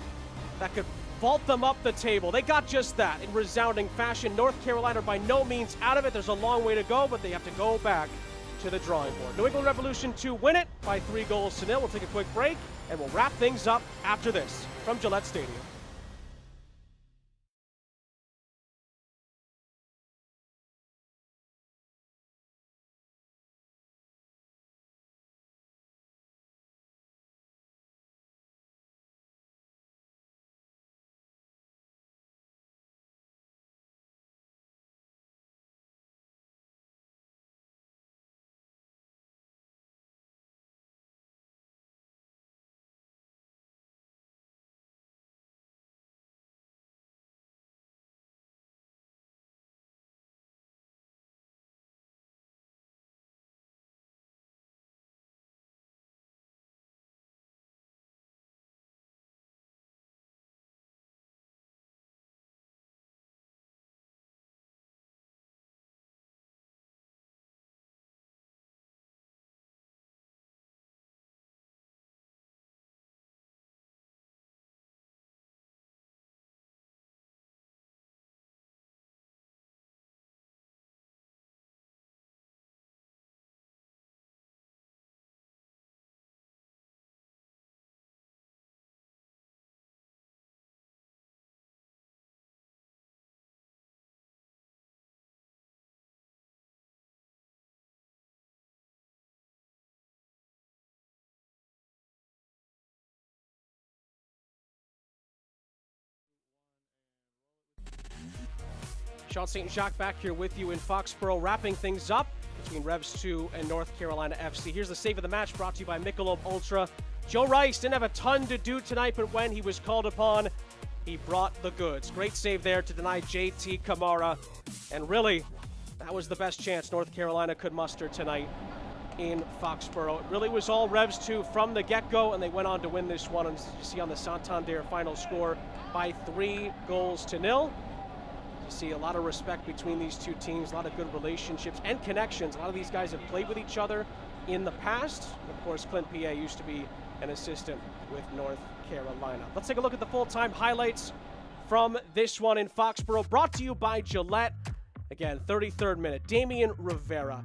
that could vault them up the table. They got just that in resounding fashion. North Carolina by no means out of it. There's a long way to go, but they have to go back to the drawing board. New England Revolution II win it by 3-0. We'll take a quick break, and we'll wrap things up after this from Gillette Stadium. Sean St. Jacques back here with you in Foxborough, wrapping things up between Revs II and North Carolina FC. Here's the save of the match brought to you by Michelob Ultra. Joe Rice didn't have a ton to do tonight, but when he was called upon, he brought the goods. Great save there to deny JT Kamara. And really, that was the best chance North Carolina could muster tonight in Foxborough. It really was all Revs II from the get-go, and they went on to win this one. And you see on the Santander final score by 3-0. You see a lot of respect between these two teams, a lot of good relationships and connections. A lot of these guys have played with each other in the past. Of course, Clint PA used to be an assistant with North Carolina. Let's take a look at the full-time highlights from this one in Foxborough, brought to you by Gillette. Again, 33rd minute, Damian Rivera,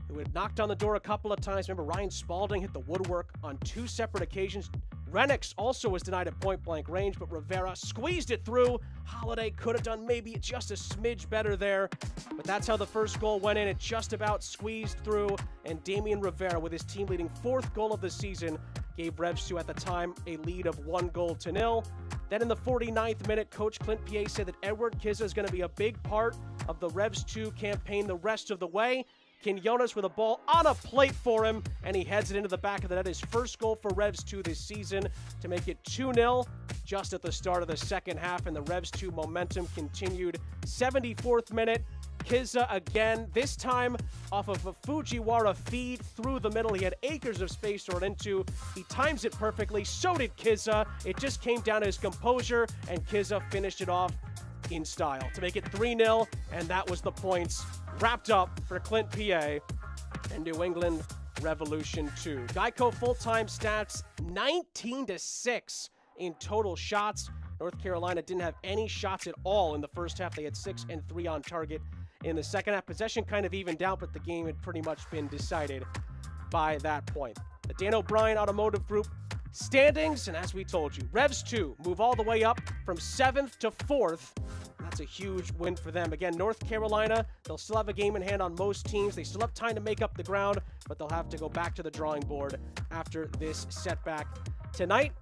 who had knocked on the door a couple of times. Remember, Ryan Spalding hit the woodwork on 2 separate occasions. Renix also was denied at point-blank range, but Rivera squeezed it through. Holiday could have done maybe just a smidge better there, but that's how the first goal went in. It just about squeezed through, and Damian Rivera, with his team-leading 4th goal of the season, gave Revs II at the time a lead of 1-0. Then in the 49th minute, Coach Clint Piet said that Edward Kizza is going to be a big part of the Revs II campaign the rest of the way. Quinones with a ball on a plate for him, and he heads it into the back of the net. His first goal for Revs II this season to make it 2-0 just at the start of the second half, and the Revs II momentum continued. 74th minute, Kizza again, this time off of a Fujiwara feed through the middle. He had acres of space to run into. He times it perfectly. So did Kizza. It just came down to his composure, and Kizza finished it off in style to make it 3-0, and that was the points wrapped up for Clint Piet and New England Revolution 2. Geico full-time stats, 19-6 in total shots. North Carolina didn't have any shots at all in the first half. They had 6 and 3 on target in the second half. Possession kind of evened out, but the game had pretty much been decided by that point. The Dan O'Brien Automotive Group standings, and as we told you, Revs II move all the way up from 7th to 4th. That's a huge win for them. Again, North Carolina, they'll still have a game in hand on most teams. They still have time to make up the ground, but they'll have to go back to the drawing board after this setback tonight.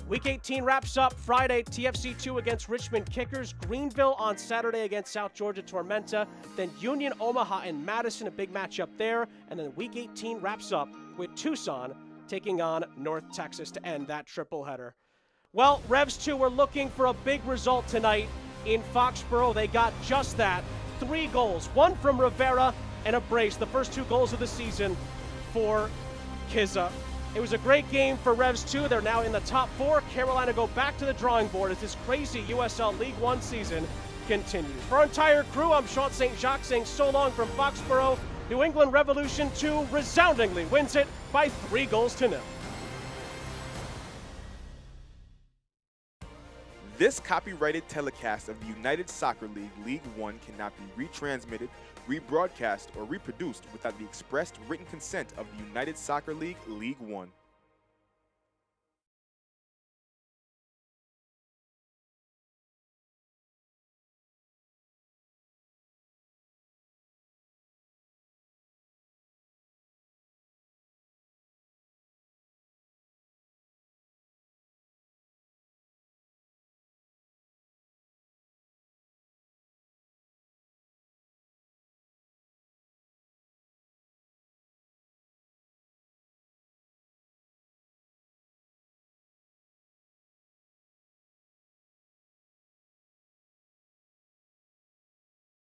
Week 18 wraps up Friday, TFC 2 against Richmond Kickers, Greenville on Saturday against South Georgia Tormenta, then Union, Omaha, and Madison, a big matchup there, and then Week 18 wraps up with Tucson taking on North Texas to end that triple header. Well, Revs II were looking for a big result tonight in Foxborough. They got just that. 3 goals, 1 from Rivera and a brace, the first 2 goals of the season for Kizza. It was a great game for Revs II. They're now in the top 4. Carolina go back to the drawing board as this crazy USL League One season continues. For our entire crew, I'm Sean St. Jacques saying so long from Foxborough. New England Revolution 2 resoundingly wins it by 3-0. This copyrighted telecast of the United Soccer League League One cannot be retransmitted, rebroadcast, or reproduced without the expressed written consent of the United Soccer League League One.